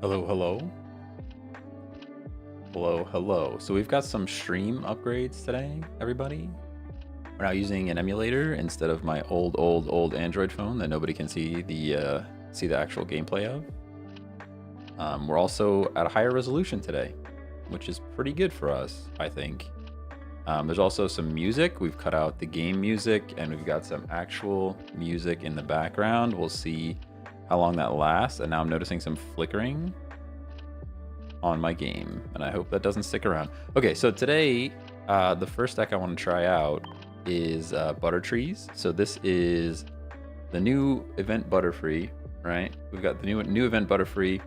Hello, hello. Hello, hello. So we've got some stream upgrades today, everybody. We're now using an emulator instead of my old Android phone that nobody can see the actual gameplay of. We're also at a higher resolution today, which is pretty good for us, I think. There's also some music. We've cut out the game music, and we've got some actual music in the background. We'll see how long that lasts. And now I'm noticing some flickering on my game, and I hope that doesn't stick around. Okay, so today, the first deck I want to try out is Butter Trees. So this is the new event Butterfree, right? We've got the new event Butterfree,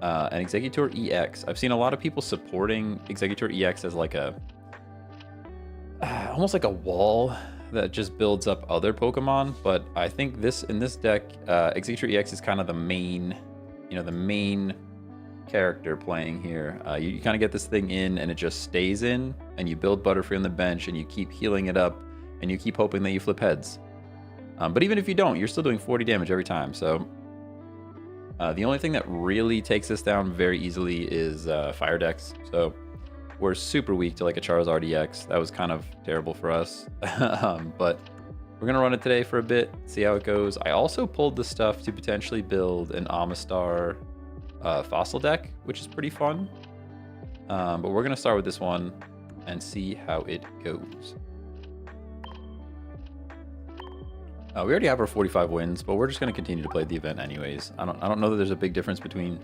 and Exeggutor EX. I've seen a lot of people supporting Exeggutor EX as like a almost like a wall that just builds up other Pokemon, but I think in this deck, Exeggutor EX is kind of the main character playing here. You kind of get this thing in and it just stays in, and you build Butterfree on the bench and you keep healing it up and you keep hoping that you flip heads. But even if you don't, you're still doing 40 damage every time. So the only thing that really takes this down very easily is Fire Decks. So we're super weak to like a Charizard EX. That was kind of terrible for us. But we're gonna run it today for a bit, see how it goes. I also pulled the stuff to potentially build an Amistar fossil deck, which is pretty fun. But we're gonna start with this one and see how it goes. We already have our 45 wins, but we're just gonna continue to play the event anyways. I don't know that there's a big difference between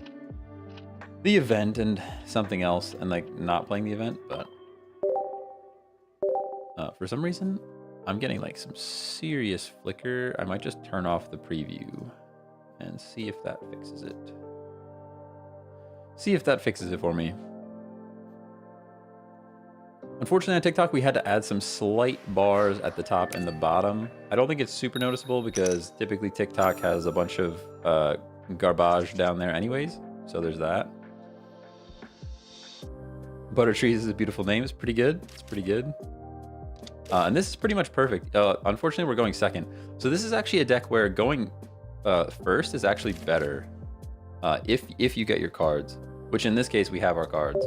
the event and something else and like not playing the event, but for some reason I'm getting like some serious flicker. I might just turn off the preview and see if that fixes it. See if that fixes it for me. Unfortunately on TikTok we had to add some slight bars at the top and the bottom. I don't think it's super noticeable because typically TikTok has a bunch of garbage down there anyways, so there's that. Butter Trees is a beautiful name. It's pretty good. It's pretty good. And this is pretty much perfect. Unfortunately, we're going second. So this is actually a deck where going first is actually better if you get your cards, which in this case, we have our cards.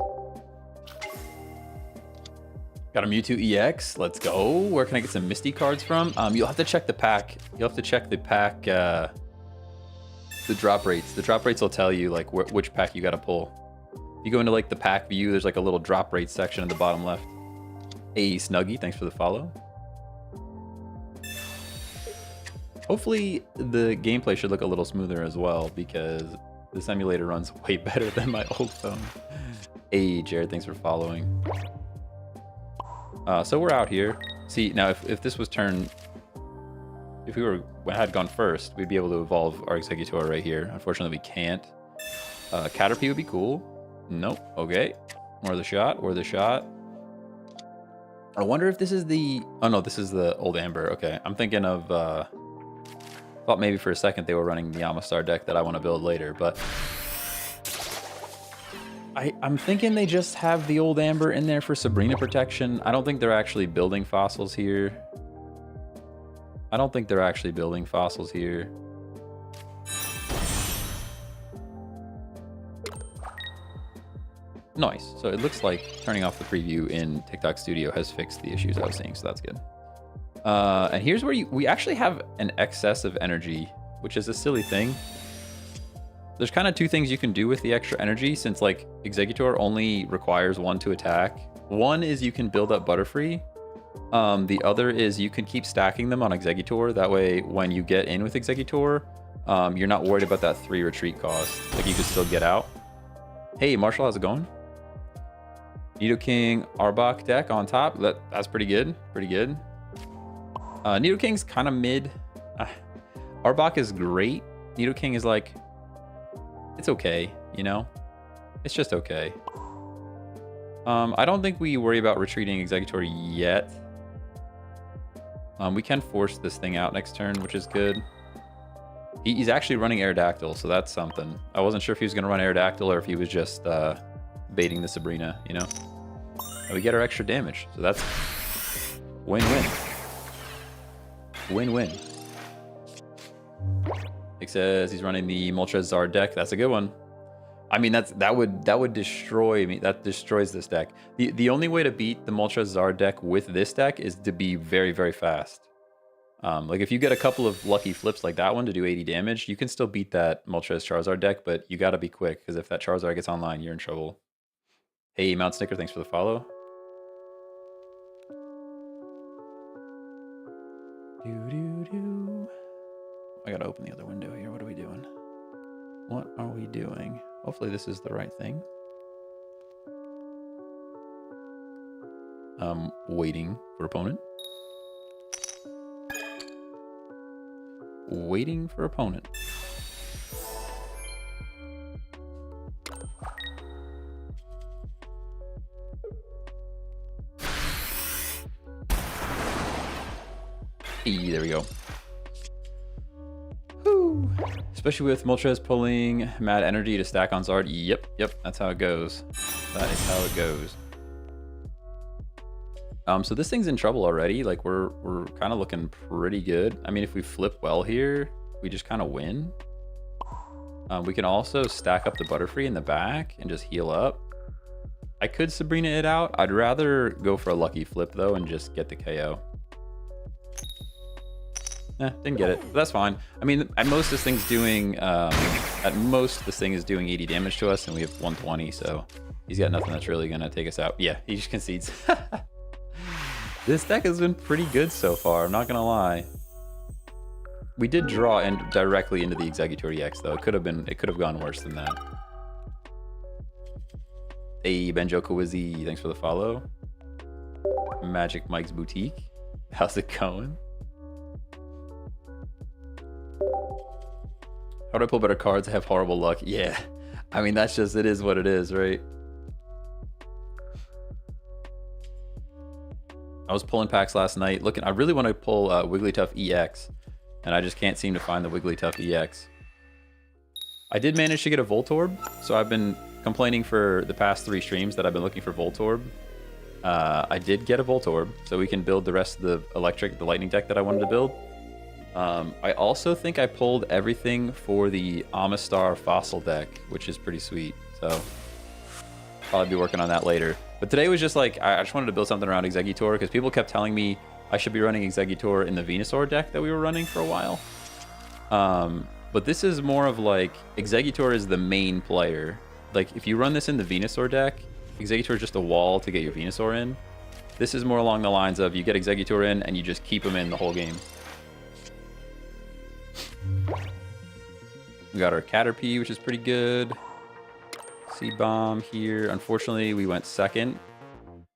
Got a Mewtwo EX. Let's go. Where can I get some Misty cards from? You'll have to check the pack. You'll have to check the pack, the drop rates. The drop rates will tell you like which pack you got to pull. You go into like the pack view, there's like a little drop rate section in the bottom left. Hey, Snuggy, thanks for the follow. Hopefully the gameplay should look a little smoother as well because this emulator runs way better than my old phone. Hey, Jared, thanks for following. So we're out here. See, now if this was if we had gone first, we'd be able to evolve our Exeggutor right here. Unfortunately, we can't. Caterpie would be cool. Nope. Okay. More the shot. Or the shot. I wonder if this is the... Oh, no. This is the old Amber. Okay. I'm thinking of... thought maybe for a second they were running the Amistar deck that I want to build later, but... I'm thinking they just have the old Amber in there for Sabrina protection. I don't think they're actually building fossils here. I don't think they're actually building fossils here. Nice. So it looks like turning off the preview in TikTok Studio has fixed the issues I was seeing, so that's good. And here's where we actually have an excess of energy, which is a silly thing. There's kind of two things you can do with the extra energy, since like Exeggutor only requires 1 to attack. One is you can build up Butterfree. The other is you can keep stacking them on Exeggutor. That way, when you get in with Exeggutor, you're not worried about that 3 retreat cost. Like you can still get out. Hey, Marshall, how's it going? Nidoking Arbok deck on top. That's pretty good. Pretty good. Nidoking's kind of mid. Arbok is great. Nidoking is like, it's okay, you know? It's just okay. I don't think we worry about retreating Exeggutor yet. We can force this thing out next turn, which is good. He's actually running Aerodactyl, so that's something. I wasn't sure if he was going to run Aerodactyl or if he was just baiting the Sabrina, you know? And we get our extra damage, so that's win-win. Win-win. Nick says he's running the Moltres Zard deck. That's a good one. I mean, that would destroy me. That destroys this deck. The only way to beat the Moltres deck with this deck is to be very, very fast. Like if you get a couple of lucky flips like that one to do 80 damage, you can still beat that Moltres Charizard deck, but you gotta be quick, because if that Charizard gets online, you're in trouble. Hey, Mount Snicker, thanks for the follow. I gotta open the other window here. What are we doing? What are we doing? Hopefully this is the right thing. Waiting for opponent. Waiting for opponent. Hey, there we go. Woo. Especially with Moltres pulling mad energy to stack on Zard. Yep, that's how it goes. That is how it goes. So this thing's in trouble already. Like we're kind of looking pretty good. I mean, if we flip well here, we just kind of win. We can also stack up the Butterfree in the back and just heal up. I could Sabrina it out. I'd rather go for a lucky flip though and just get the KO. Didn't get it, but that's fine. I mean, at most this thing's doing, this thing is doing 80 damage to us, and we have 120, so he's got nothing that's really gonna take us out. Yeah, he just concedes. This deck has been pretty good so far, I'm not gonna lie. We did draw directly into the Exeggutor EX though. It could have gone worse than that. Hey, Benjo Kawizzy, thanks for the follow. Magic Mike's Boutique, how's it going? How do I pull better cards? I have horrible luck. Yeah, I mean, that's just, it is what it is, right? I was pulling packs last night looking, I really want to pull Wigglytuff EX, and I just can't seem to find the Wigglytuff EX. I did manage to get a Voltorb, so I've been complaining for the past 3 streams that I've been looking for Voltorb. I did get a Voltorb, so we can build the rest of the lightning deck that I wanted to build. I also think I pulled everything for the Amistar Fossil deck, which is pretty sweet. So probably be working on that later. But today was just like, I just wanted to build something around Exeggutor because people kept telling me I should be running Exeggutor in the Venusaur deck that we were running for a while. But this is more of like, Exeggutor is the main player. Like if you run this in the Venusaur deck, Exeggutor is just a wall to get your Venusaur in. This is more along the lines of you get Exeggutor in and you just keep him in the whole game. We got our Caterpie, which is pretty good. Seed Bomb here. Unfortunately, we went second.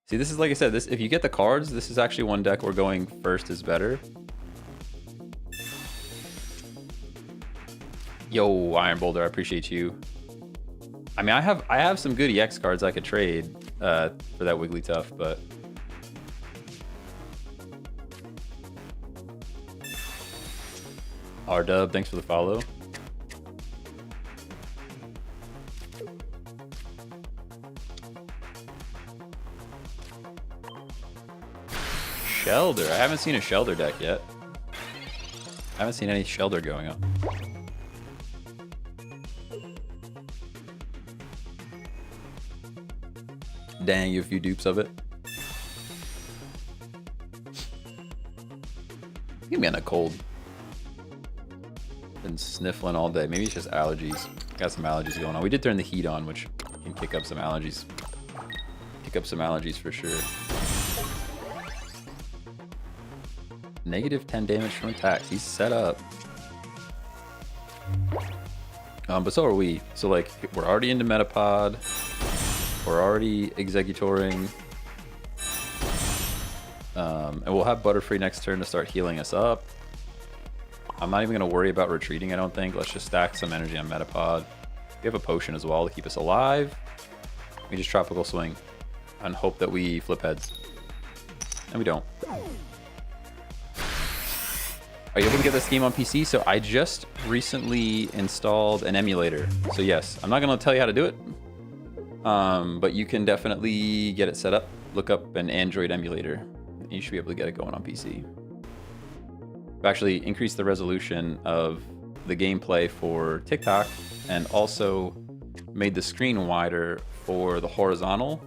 See, this is, like I said, this, if you get the cards, this is actually one deck where going first is better. Yo, Iron Boulder, I appreciate you. I mean, I have some good EX cards I could trade for that Wigglytuff, but R-Dub, thanks for the follow. Shelder. I haven't seen a Shelder deck yet. I haven't seen any Shelder going on. Dang, you have a few dupes of it. Give me on that cold. Been sniffling all day. Maybe it's just allergies. Got some allergies going on. We did turn the heat on, which can kick up some allergies. Kick up some allergies for sure. Negative 10 damage from attacks. He's set up. But so are we. So like, we're already into Metapod. We're already Exeggutoring. And we'll have Butterfree next turn to start healing us up. I'm not even going to worry about retreating, I don't think. Let's just stack some energy on Metapod. We have a potion as well to keep us alive. We just Tropical Swing and hope that we flip heads. And we don't. Are you able to get this game on PC? So I just recently installed an emulator. So yes, I'm not going to tell you how to do it. But you can definitely get it set up. Look up an Android emulator. And you should be able to get it going on PC. I've actually increased the resolution of the gameplay for TikTok and also made the screen wider for the horizontal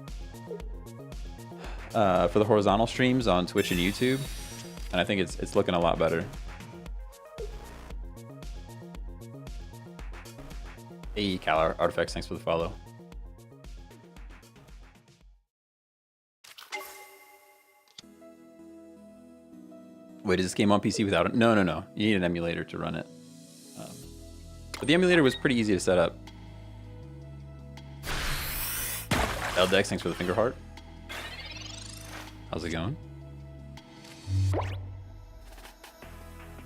streams on Twitch and YouTube, and I think it's looking a lot better. Hey, Cal Artifacts, thanks for the follow. Wait, is this game on PC without it? No. You need an emulator to run it. But the emulator was pretty easy to set up. LDex, thanks for the finger heart. How's it going?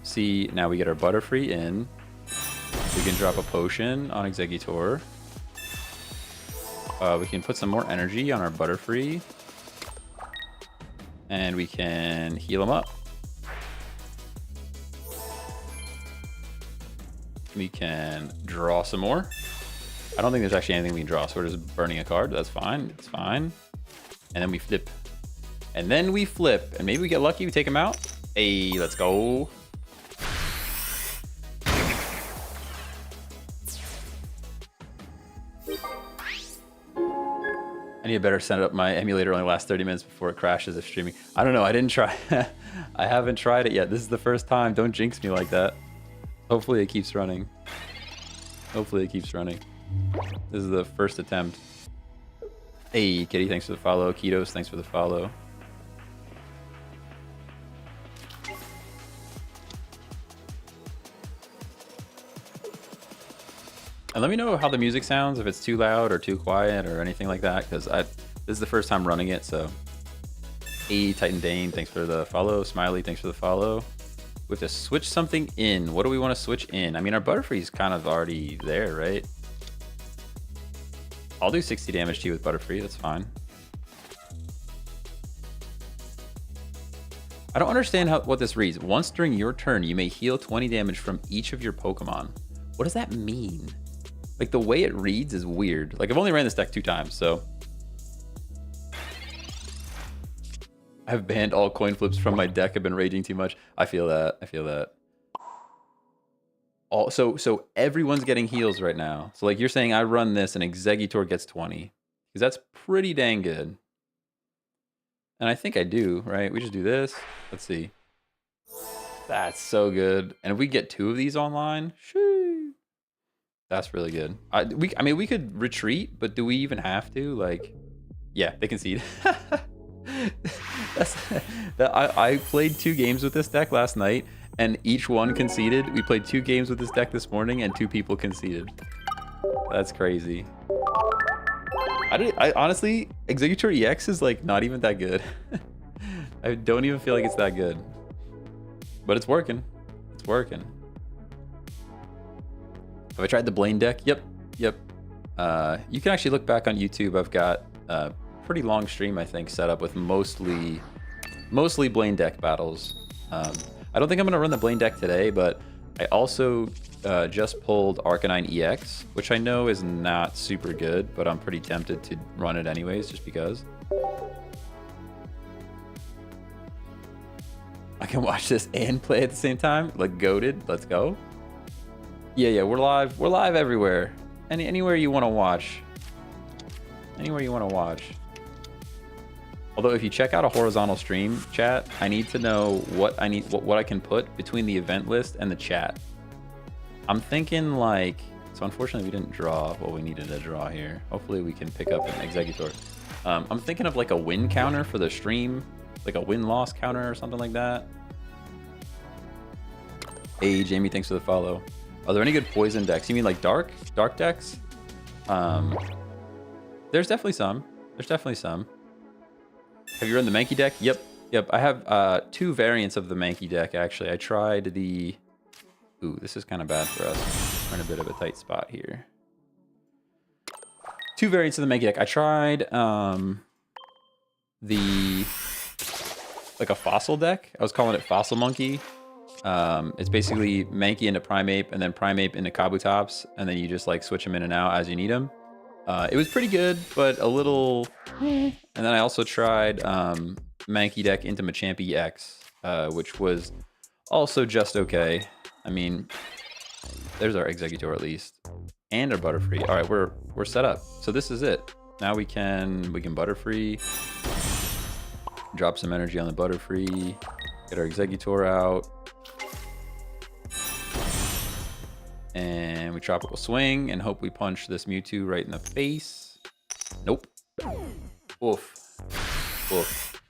See, now we get our Butterfree in. We can drop a potion on Exeggutor. We can put some more energy on our Butterfree. And we can heal him up. We can draw some more. I don't think there's actually anything we can draw, so we're just burning a card. That's fine. It's fine. And then we flip. And then we flip. And maybe we get lucky. We take him out. Hey, let's go. I need to better set up my emulator. Only lasts 30 minutes before it crashes if streaming. I don't know. I didn't try. I haven't tried it yet. This is the first time. Don't jinx me like that. Hopefully it keeps running. Hopefully it keeps running. This is the first attempt. Hey, Kitty, thanks for the follow. Ketos, thanks for the follow. And let me know how the music sounds, if it's too loud or too quiet or anything like that, because this is the first time running it, so. Hey, Titan Dane, thanks for the follow. Smiley, thanks for the follow. We have to switch something in. What do we want to switch in? I mean, our Butterfree's kind of already there, right? I'll do 60 damage to you with Butterfree. That's fine. I don't understand what this reads. Once during your turn, you may heal 20 damage from each of your Pokemon. What does that mean? Like, the way it reads is weird. Like, I've only ran this deck 2 times, so. I've banned all coin flips from my deck. I've been raging too much. I feel that. I feel that. So everyone's getting heals right now. So like you're saying I run this and Exeggutor gets 20. Because that's pretty dang good. And I think I do, right? We just do this. Let's see. That's so good. And if we get 2 of these online, shoo, that's really good. I mean, we could retreat, but do we even have to? Like, yeah, they concede. I played 2 games with this deck last night, and each one conceded. We played 2 games with this deck this morning, and 2 people conceded. That's crazy. I honestly, Exeggutor EX is like not even that good. I don't even feel like it's that good, but it's working. It's working. Have I tried the Blaine deck? Yep. You can actually look back on YouTube. I've got pretty long stream, I think, set up with mostly Blaine deck battles. I don't think I'm gonna run the Blaine deck today, but I also just pulled Arcanine EX, which I know is not super good, but I'm pretty tempted to run it anyways, just because. I can watch this and play at the same time, like goated. Let's go. Yeah, we're live. We're live everywhere. Anywhere you want to watch. Anywhere you want to watch. Although if you check out a horizontal stream chat, I need to know what I can put between the event list and the chat. I'm thinking like, so unfortunately we didn't draw what we needed to draw here. Hopefully we can pick up an Exeggutor. I'm thinking of like a win counter for the stream, like a win-loss counter or something like that. Hey Jamie, thanks for the follow. Are there any good poison decks? You mean like dark decks? There's definitely some. Have you run the Mankey deck? Yep. I have 2 variants of the Mankey deck, actually. I tried the... Ooh, this is kind of bad for us. We're in a bit of a tight spot here. 2 variants of the Mankey deck. I tried like a fossil deck. I was calling it Fossil Monkey. It's basically Mankey into Primeape and then Primeape into Kabutops, and then you just like switch them in and out as you need them. It was pretty good, but a little... And then I also tried Mankey deck into Machamp EX, which was also just okay. I mean, There's our Exeggutor at least. And our Butterfree. Alright, we're set up. So this is it. Now we can Butterfree. Drop some energy on the Butterfree. Get our Exeggutor out. And we Tropical Swing and hope we punch this Mewtwo right in the face. Nope. Oof. Oof.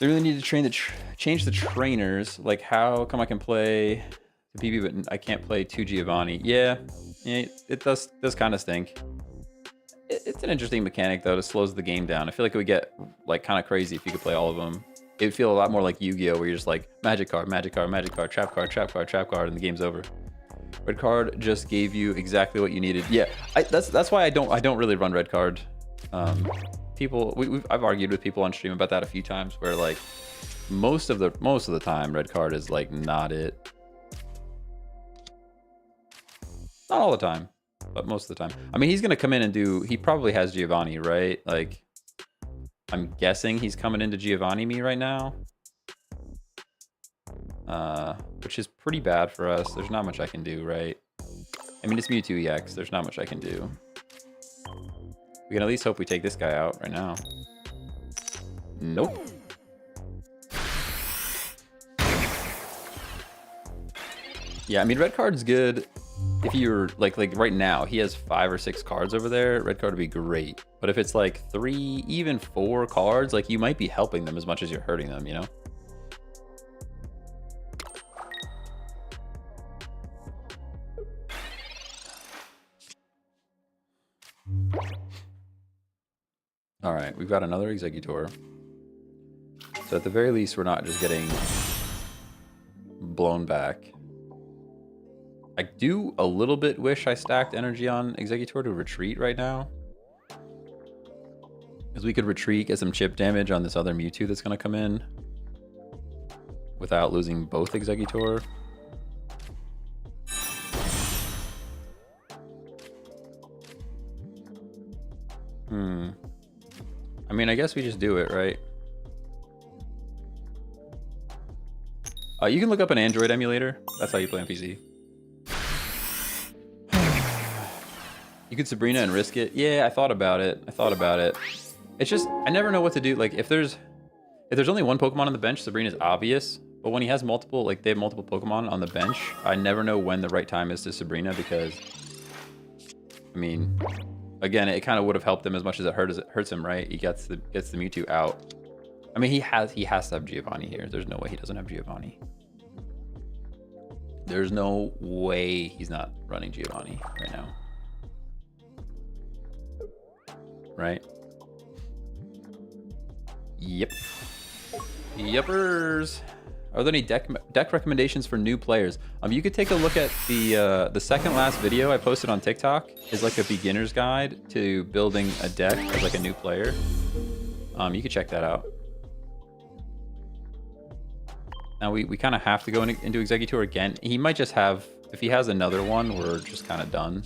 They really need to change the trainers. Like, how come I can play the PvP but I can't play 2 Giovanni? Yeah, it does kind of stink. It's an interesting mechanic though. It slows the game down. I feel like it would get like kind of crazy if you could play all of them. It would feel a lot more like Yu-Gi-Oh, where you're just like magic card, magic card, magic card, trap card, trap card, trap card, and the game's over. Red card just gave you exactly what you needed. Yeah, that's why I don't really run red card. I've argued with people on stream about that a few times, where like most of the time red card is like not it. Not all the time, but most of the time. I mean, he's gonna come in and he probably has Giovanni, right? Like, I'm guessing he's coming into Giovanni me right now. Which is pretty bad for us. There's not much I can do, right? I mean, it's Mewtwo EX. There's not much I can do. We can at least hope we take this guy out right now. Nope. Yeah, I mean, red card's good. If you're like right now, he has 5 or 6 cards over there. Red card would be great. But if it's like 3, even 4 cards, like you might be helping them as much as you're hurting them, you know? All right, we've got another Exeggutor. So at the very least, we're not just getting blown back. I do a little bit wish I stacked energy on Exeggutor to retreat right now. Because we could retreat, get some chip damage on this other Mewtwo that's going to come in. Without losing both Exeggutor. I mean, I guess we just do it, right? You can look up an Android emulator. That's how you play on PC. You could Sabrina and risk it. Yeah, I thought about it. It's just, I never know what to do. Like, if there's only one Pokemon on the bench, Sabrina's obvious. But when he has multiple, like they have multiple Pokemon on the bench, I never know when the right time is to Sabrina, because, I mean, again, it kind of would have helped him as much as it hurts him, right? He gets the Mewtwo out. I mean, he has to have Giovanni here. There's no way he doesn't have Giovanni. There's no way he's not running Giovanni right now. Right? Yep. Yepers. Are there any deck recommendations for new players? You could take a look at the second last video I posted on TikTok. Is like a beginner's guide to building a deck as like a new player. You could check that out. Now we kind of have to go into Exeggutor again. He might just have, if he has another one, we're just kind of done.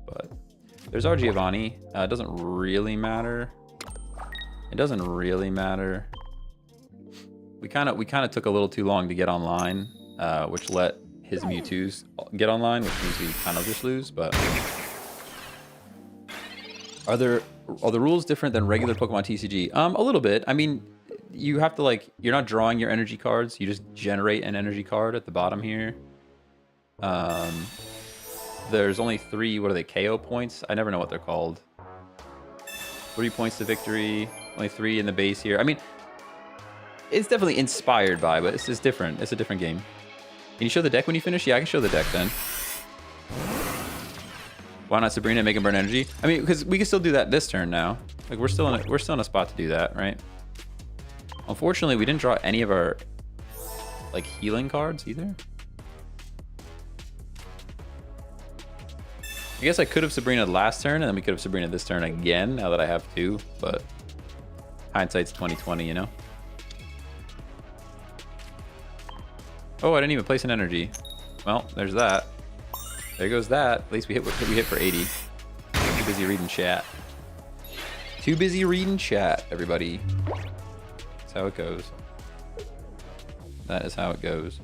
But there's our Giovanni. It doesn't really matter. It doesn't really matter. We kind of took a little too long to get online, which let his Mewtwo's get online, which means we kind of just lose. But are the rules different than regular Pokemon TCG? A little bit. I mean, you have to, like, you're not drawing your energy cards. You just generate an energy card at the bottom here. There's only 3, what are they, KO points? I never know what they're called. 3 points to victory. Only 3 in the base here. I mean, it's definitely inspired by, but it's just different. It's a different game. Can you show the deck when you finish? Yeah, I can show the deck then. Why not Sabrina and make him burn energy? I mean, because we can still do that this turn now. Like, we're still in a spot to do that, right? Unfortunately, we didn't draw any of our, like, healing cards either. I guess I could have Sabrina last turn, and then we could have Sabrina this turn again, now that I have 2, but hindsight's 20/20, you know? Oh, I didn't even place an energy. Well, there's that. There goes that. At least we hit for 80. Too busy reading chat. Too busy reading chat, everybody. That's how it goes. That is how it goes.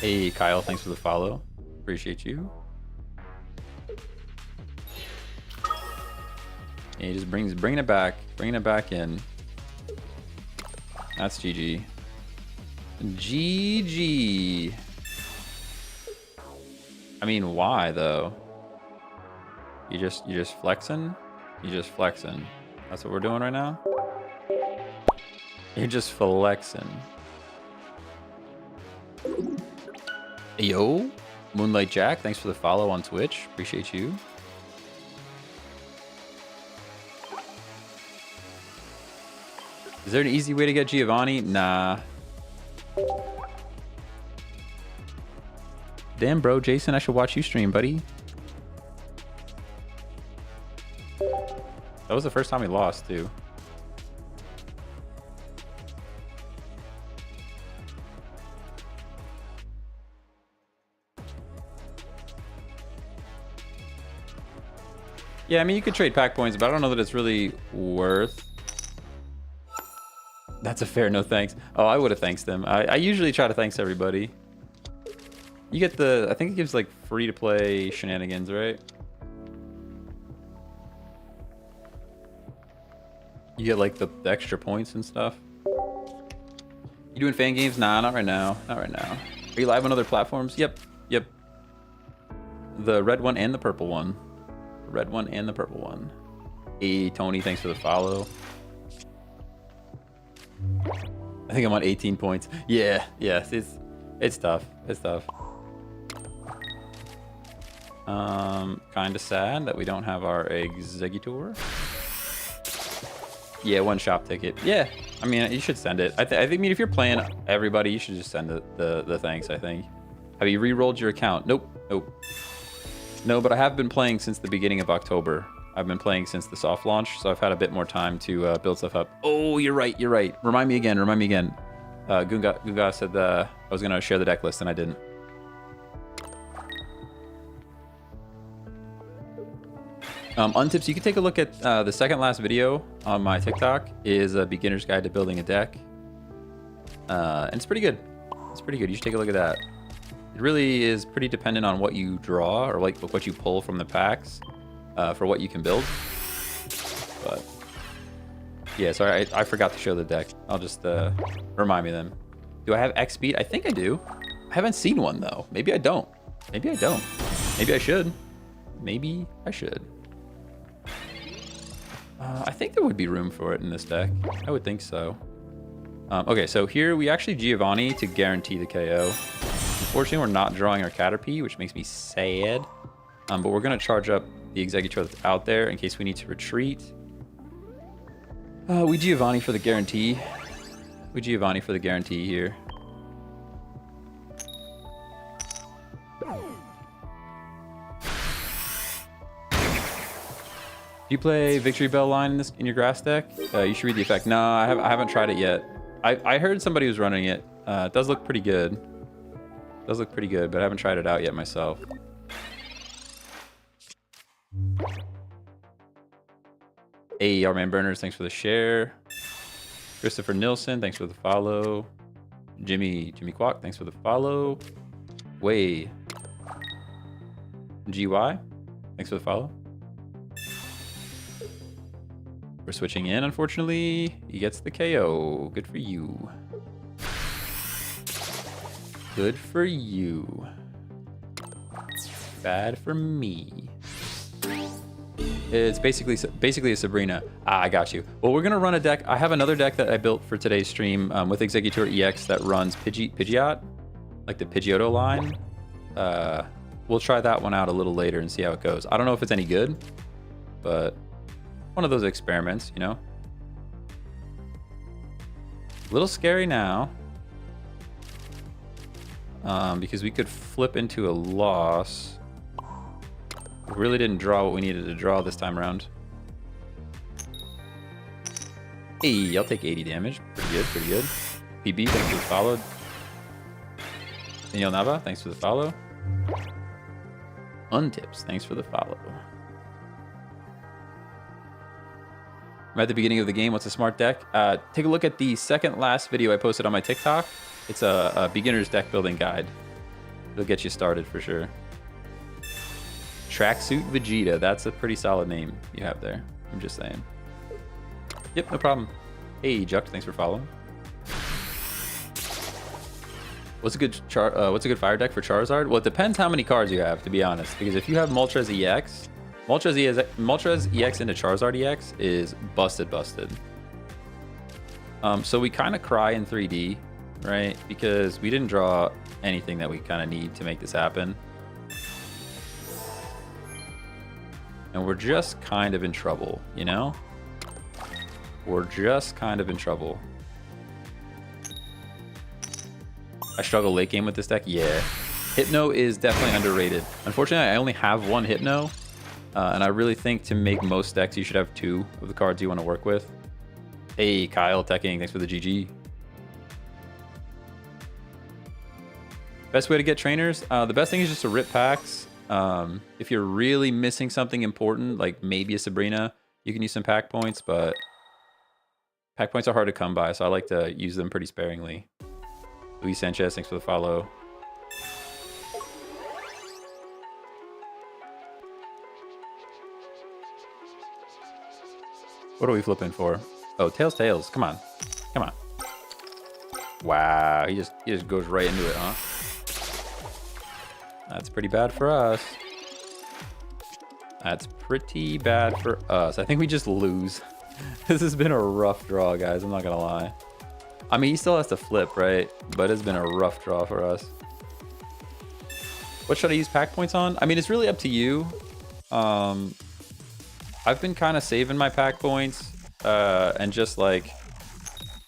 Hey, Kyle, thanks for the follow. Appreciate you. And he just bringing it back in. That's GG. GG. I mean, why though? You just flexing? You just flexing. That's what we're doing right now? You're just flexing. Yo, Moonlight Jack, thanks for the follow on Twitch. Appreciate you. Is there an easy way to get Giovanni? Nah. Damn, bro, Jason, I should watch you stream, buddy. That was the first time we lost, too. Yeah, I mean, you could trade pack points, but I don't know that it's really worth. That's a fair no thanks. Oh, I would have thanked them. I usually try to thanks everybody. You get the, I think it gives like free to play shenanigans, right? You get like the extra points and stuff. You doing fan games? Nah, not right now. Not right now. Are you live on other platforms? Yep. Yep. The red one and the purple one. The red one and the purple one. Hey, Tony, thanks for the follow. I think I'm on 18 points. Yeah, yes, it's tough. It's tough. Kind of sad that we don't have our Exeggutor. Yeah, one shop ticket. Yeah, I mean, you should send it. I think, I mean, if you're playing everybody, you should just send the thanks, I think. Have you re-rolled your account? Nope, nope. No, but I have been playing since the beginning of October. I've been playing since the soft launch, so I've had a bit more time to build stuff up. Oh, you're right, you're right. Remind me again, remind me again. Gunga said I was going to share the deck list, and I didn't. Untips, you can take a look at the second last video on my TikTok is a beginner's guide to building a deck. And it's pretty good. It's pretty good. You should take a look at that. It really is pretty dependent on what you draw or like what you pull from the packs for what you can build. But yeah, sorry, I forgot to show the deck. I'll just remind me then. Do I have X speed? I think I do. I haven't seen one though. Maybe I don't. Maybe I don't. Maybe I should. Maybe I should. I think there would be room for it in this deck. I would think so. Okay, so here we actually Giovanni to guarantee the KO. Unfortunately, we're not drawing our Caterpie, which makes me sad. But we're going to charge up the Exeggutor that's out there in case we need to retreat. We Giovanni for the guarantee. We Giovanni for the guarantee here. Do you play Victory Bell line in your grass deck? You should read the effect. No, I haven't tried it yet. I heard somebody was running it. It does look pretty good. It does look pretty good, but I haven't tried it out yet myself. Hey, our man Burners, thanks for the share. Christopher Nilsson, thanks for the follow. Jimmy Quack, thanks for the follow. Way. GY, thanks for the follow. We're switching in, unfortunately. He gets the KO. Good for you. Good for you. Bad for me. It's basically a Sabrina. Ah, I got you. Well, we're gonna run a deck. I have another deck that I built for today's stream with Exeggutor EX that runs Pidgeot, like the Pidgeotto line. We'll try that one out a little later and see how it goes. I don't know if it's any good, but one of those experiments, you know. A little scary now. Because we could flip into a loss. We really didn't draw what we needed to draw this time around. Hey, I'll take 80 damage. Pretty good, pretty good. PB, thanks for the follow. Daniel Nava, thanks for the follow. Untips, thanks for the follow. I'm at the beginning of the game. What's a smart deck? Take a look at the second last video I posted on my TikTok. It's a beginner's deck building guide. It'll get you started for sure. Tracksuit Vegeta. That's a pretty solid name you have there. I'm just saying. Yep, no problem. Hey, Juck, thanks for following. What's a good fire deck for Charizard? Well, it depends how many cards you have, to be honest. Because if you have Moltres EX, Moltres EX into Charizard EX is busted. So we kind of cry in 3D, right? Because we didn't draw anything that we kind of need to make this happen. And we're just kind of in trouble, you know? We're just kind of in trouble. I struggle late game with this deck? Yeah. Hypno is definitely underrated. Unfortunately, I only have one Hypno. And I really think to make most decks, you should have 2 of the cards you want to work with. Hey, Kyle, Teching, thanks for the GG. Best way to get trainers? The best thing is just to rip packs. If you're really missing something important, like maybe a Sabrina, you can use some pack points, but pack points are hard to come by, so I like to use them pretty sparingly. Luis Sanchez, thanks for the follow. What are we flipping for? Oh, tails. Come on. Wow, he just goes right into it, huh? That's pretty bad for us. I think we just lose. This has been a rough draw, guys. I'm not gonna lie. I mean, he still has to flip, right? But it's been a rough draw for us. What should I use pack points on? I mean, it's really up to you. I've been kind of saving my pack points and just like,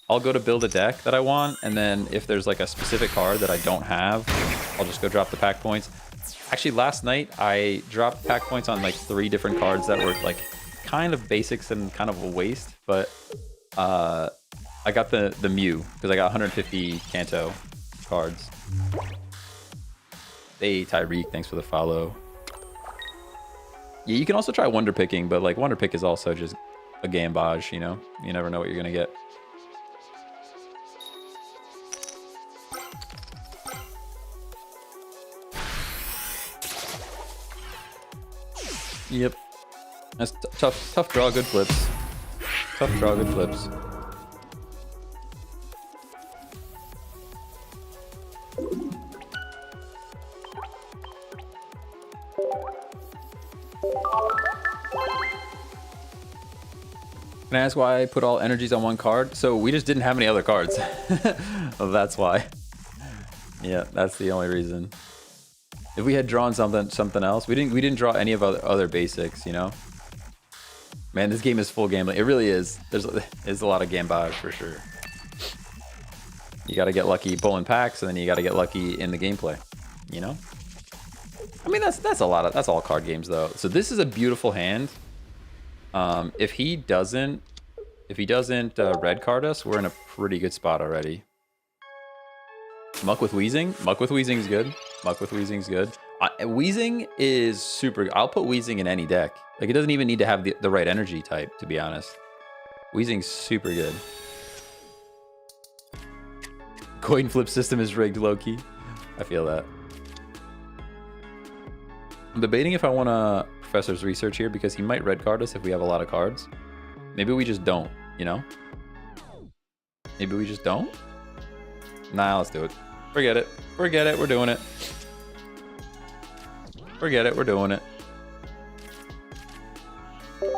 I'll go to build a deck that I want, and then if there's like a specific card that I don't have, I'll just go drop the pack points. Actually, last night I dropped pack points on like 3 different cards that were like kind of basics and kind of a waste, but I got the Mew because I got 150 Kanto cards. Hey, Tyreek, thanks for the follow. Yeah, you can also try Wonder Picking, but like Wonder Pick is also just a gambage, you know? You never know what you're gonna get. Yep. That's tough draw, good flips. Tough draw, good flips. Can I ask why I put all energies on one card? So we just didn't have any other cards. Well, that's why. Yeah, that's the only reason. If we had drawn something else, we didn't draw any of other basics, you know. Man, this game is full gambling. It really is. There's a lot of gambage for sure. You got to get lucky pulling packs, and then you got to get lucky in the gameplay, you know. I mean, that's all card games though. So this is a beautiful hand. If he doesn't red card us, we're in a pretty good spot already. Muck with Weezing? Muck with Weezing's good. Muck with Weezing's good. Weezing is super. I'll put Weezing in any deck. Like, it doesn't even need to have the right energy type, to be honest. Weezing's super good. Coin flip system is rigged, low-key. I feel that. I'm debating if I want to Professor's Research here because he might red card us if we have a lot of cards. Maybe we just don't, you know? Maybe we just don't? Nah, let's do it. Forget it. Forget it. We're doing it. Forget it. We're doing it.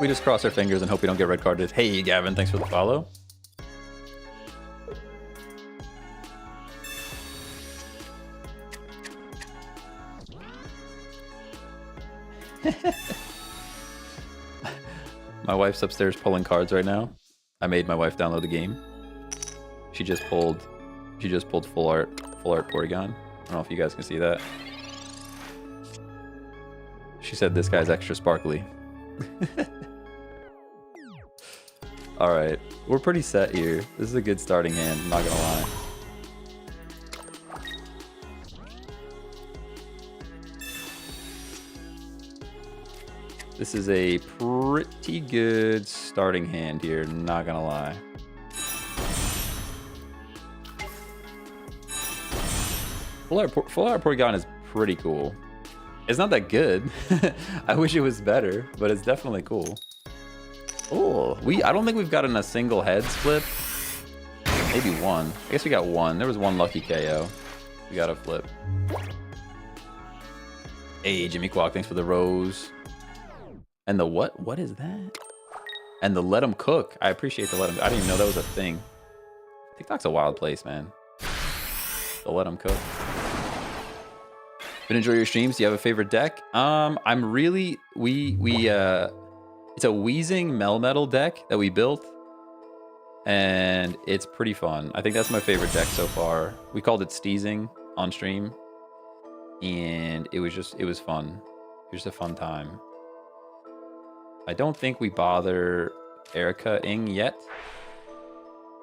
We just cross our fingers and hope we don't get red carded. Hey, Gavin, thanks for the follow. My wife's upstairs pulling cards right now. I made my wife download the game. She just pulled full art Porygon. I don't know if you guys can see that. She said this guy's extra sparkly. All right, we're pretty set here. This is a good starting hand, I'm not gonna lie. This is a pretty good starting hand here, not gonna lie. Full art Porygon is pretty cool. It's not that good. I wish it was better, but it's definitely cool. Oh, I don't think we've gotten a single heads flip. Maybe one. I guess we got one. There was one lucky KO. We got a flip. Hey, Jimmy Quack, thanks for the rose. And the what? What is that? And the let 'em cook. I appreciate the let 'em. I didn't even know that was a thing. TikTok's a wild place, man. The let 'em cook. Been enjoying your streams? Do you have a favorite deck? I'm really it's a Wheezing Melmetal deck that we built, and it's pretty fun. I think that's my favorite deck so far. We called it Steezing on stream, and it was fun. It was just a fun time. I don't think we bother Erica-ing yet.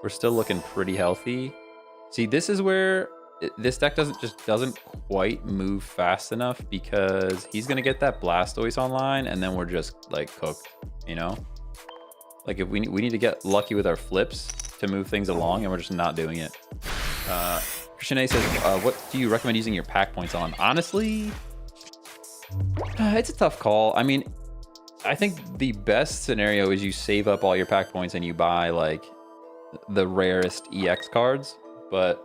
We're still looking pretty healthy. See, this is where this deck doesn't quite move fast enough, because he's gonna get that Blastoise online, and then we're just like cooked, you know? Like if we need to get lucky with our flips to move things along, and we're just not doing it. Christian A says, what do you recommend using your pack points on? Honestly, it's a tough call. I mean, I think the best scenario is you save up all your pack points and you buy like the rarest EX cards, but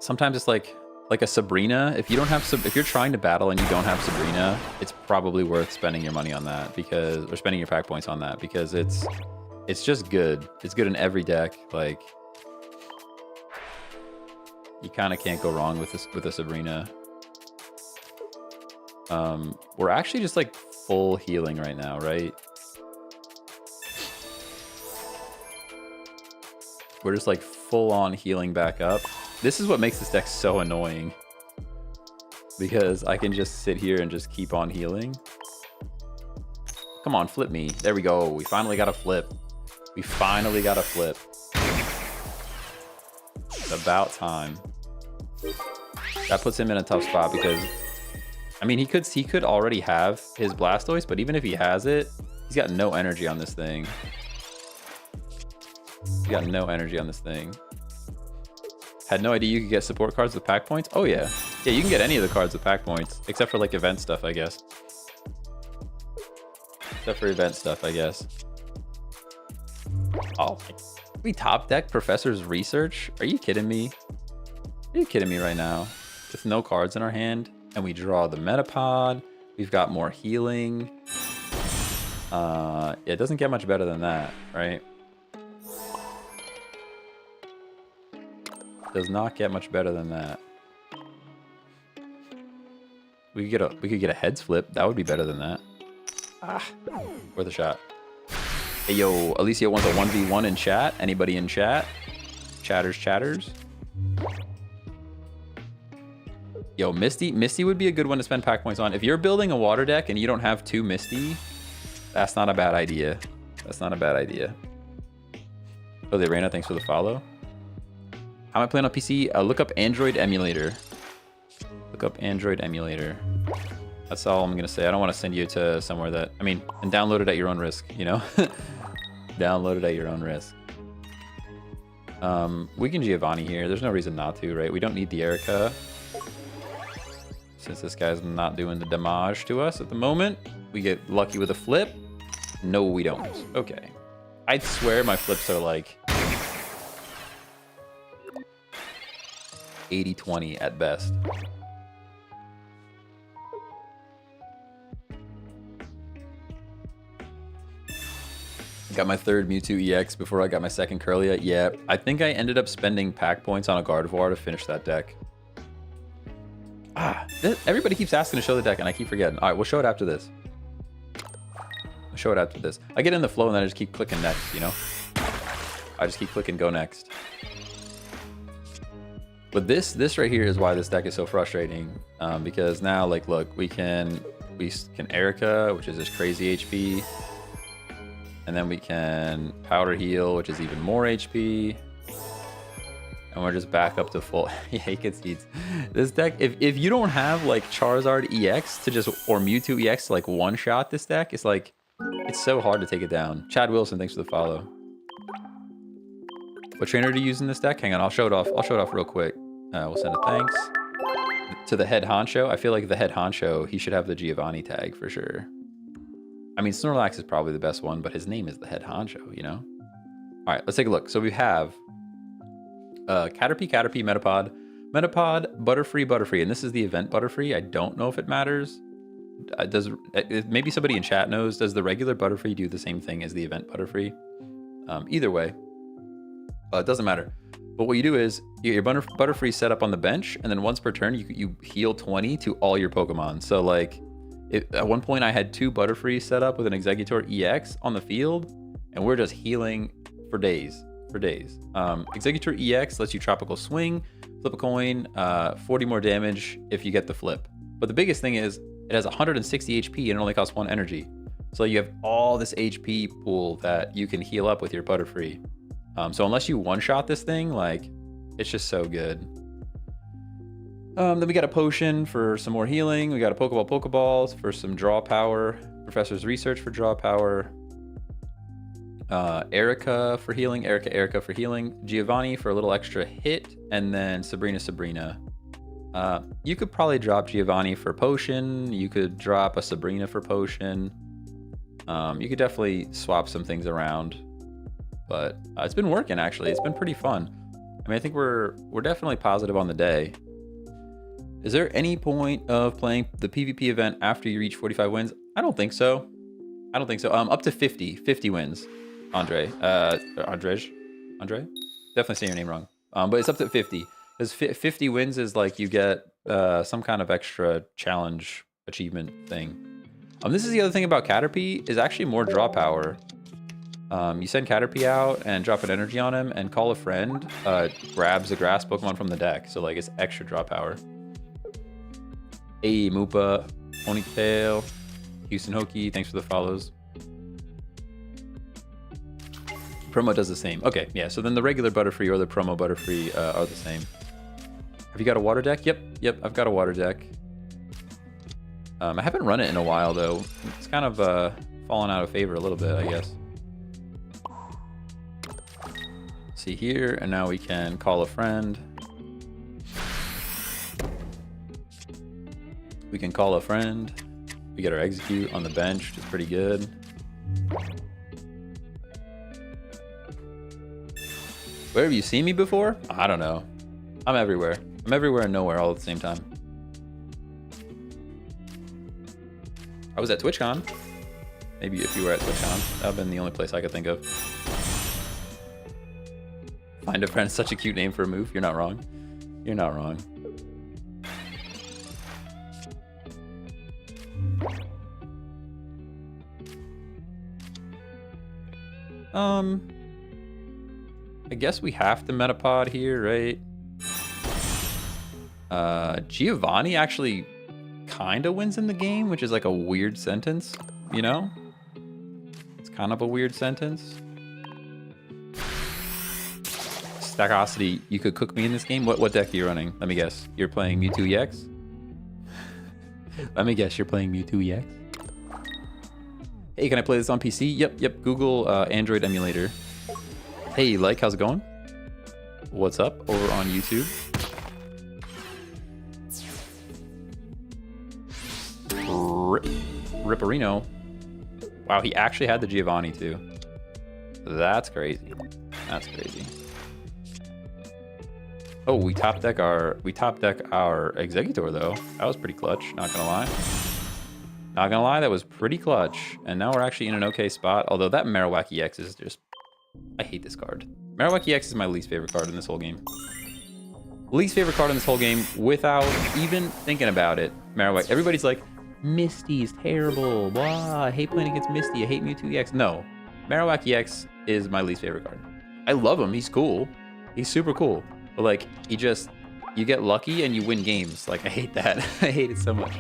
sometimes it's like a Sabrina. If you don't have if you're trying to battle and you don't have Sabrina, it's probably worth spending your money on that, or spending your pack points on that, because it's just good. It's good in every deck. Like, you kind of can't go wrong with a Sabrina. We're actually just like full healing right now, right? We're just like full on healing back up. This is what makes this deck so annoying, because I can just sit here and just keep on healing. Come on, flip me. There we go. We finally got a flip. We finally got a flip. It's about time. That puts him in a tough spot, because I mean, he could already have his Blastoise, but even if he has it, he's got no energy on this thing. He's got no energy on this thing. Had no idea you could get support cards with pack points. Oh yeah. Yeah, you can get any of the cards with pack points, except for like event stuff, I guess. Except for event stuff, I guess. Oh, we top deck Professor's Research? Are you kidding me? Are you kidding me right now? With no cards in our hand, and we draw the Metapod. We've got more healing. Yeah, it doesn't get much better than that, right? Does not get much better than that. We could get a heads flip. That would be better than that. Ah, worth a shot. Hey yo, Alicia wants a 1v1 in chat. Anybody in chat? Chatters. Yo, Misty would be a good one to spend pack points on. If you're building a water deck and you don't have 2 Misty, that's not a bad idea. That's not a bad idea. Oh, the Arena, thanks for the follow. How am I playing on PC? Look up Android emulator. Look up Android emulator. That's all I'm gonna say. I don't want to send you to somewhere that, I mean, and download it at your own risk, you know? Download it at your own risk. We can Giovanni here. There's no reason not to, right? We don't need the Erica, since this guy's not doing the damage to us at the moment. We get lucky with a flip. No, we don't. Okay. I'd swear my flips are like 80-20 at best. Got my 3rd Mewtwo EX before I got my 2nd Curlia. Yeah, I think I ended up spending pack points on a Gardevoir to finish that deck. Everybody keeps asking to show the deck, and I keep forgetting. All right, we'll show it after this. I'll show it after this. I get in the flow, and then I just keep clicking next, you know? I just keep clicking go next. But this right here is why this deck is so frustrating, because now, like, look, we can Erica, which is this crazy HP, and then we can Powder Heal, which is even more HP, and we're just back up to full. Yeah, he concedes. This deck, if you don't have like Charizard EX to just, or Mewtwo EX to like one-shot this deck, it's like, it's so hard to take it down. Chad Wilson, thanks for the follow. What trainer do you use in this deck? Hang on, I'll show it off. I'll show it off real quick. We'll send a thanks. to the head honcho, I feel like the head honcho, he should have the Giovanni tag for sure. I mean, Snorlax is probably the best one, but his name is the head honcho, you know? All right, let's take a look. So we have Caterpie, Metapod, Butterfree, and this is the event Butterfree. I don't know if it matters. Maybe somebody in chat knows, does the regular Butterfree do the same thing as the event Butterfree? Either way, it doesn't matter. But what you do is you get your Butterfree set up on the bench, and then once per turn, you heal 20 to all your Pokemon. So like, at one point I had 2 Butterfrees set up with an Exeggutor EX on the field, and we're just healing for days. Exeggutor EX lets you Tropical Swing, flip a coin, 40 more damage if you get the flip. But the biggest thing is it has 160 HP and it only costs 1 energy. So you have all this HP pool that you can heal up with your Butterfree. So unless you one-shot this thing, like, it's just so good. Then we got a potion for some more healing. We got a Pokeballs for some draw power. Professor's Research for draw power. Erica for healing. Erica for healing. Giovanni for a little extra hit. And then Sabrina. You could probably drop Giovanni for potion. You could drop a Sabrina for potion. You could definitely swap some things around. But it's been working, actually. It's been pretty fun. I mean, I think we're definitely positive on the day. Is there any point of playing the PvP event after you reach 45 wins? I don't think so. Up to 50 wins, Andre. Andre? Definitely saying your name wrong. But it's up to 50. Because 50 wins is like you get some kind of extra challenge achievement thing. This is the other thing about Caterpie, is actually more draw power. You send Caterpie out and drop an energy on him, and Call a Friend grabs a grass Pokemon from the deck. So like it's extra draw power. Hey, Moopa, Ponytail, Houston Hokie, thanks for the follows. Promo does the same. Okay, yeah, so then the regular Butterfree or the promo Butterfree are the same. Have you got a water deck? Yep, I've got a water deck. I haven't run it in a while, though. It's kind of fallen out of favor a little bit, I guess. See here, and now we can Call a Friend. We can Call a Friend. We get our Execute on the bench, which is pretty good. Where have you seen me before? I don't know. I'm everywhere. I'm everywhere and nowhere all at the same time. I was at TwitchCon. Maybe if you were at TwitchCon, that would have been the only place I could think of. Find a Friend, such a cute name for a move. You're not wrong. You're not wrong. I guess we have to Metapod here, right? Giovanni actually kind of wins in the game, which is like a weird sentence, you know? It's kind of a weird sentence. Stackosity, you could cook me in this game? What deck are you running? Let me guess. You're playing Mewtwo EX? Let me guess, you're playing Mewtwo EX? Hey, can I play this on PC? Yep. Google Android emulator. Hey, like, how's it going? What's up over on YouTube? Ripperino. Wow, he actually had the Giovanni too. That's crazy. That's crazy. Oh, we top deck our Exeggutor though. That was pretty clutch, not gonna lie. Not gonna lie, that was pretty clutch. And now we're actually in an okay spot. Although that Marowak EX is just... I hate this card. Marowak EX is my least favorite card in this whole game. Least favorite card in this whole game without even thinking about it. Marowak. Everybody's like, Misty's terrible. Blah, I hate playing against Misty. I hate Mewtwo EX. No. Marowak EX is my least favorite card. I love him. He's cool. He's super cool. But like, you get lucky and you win games. Like, I hate that. I hate it so much.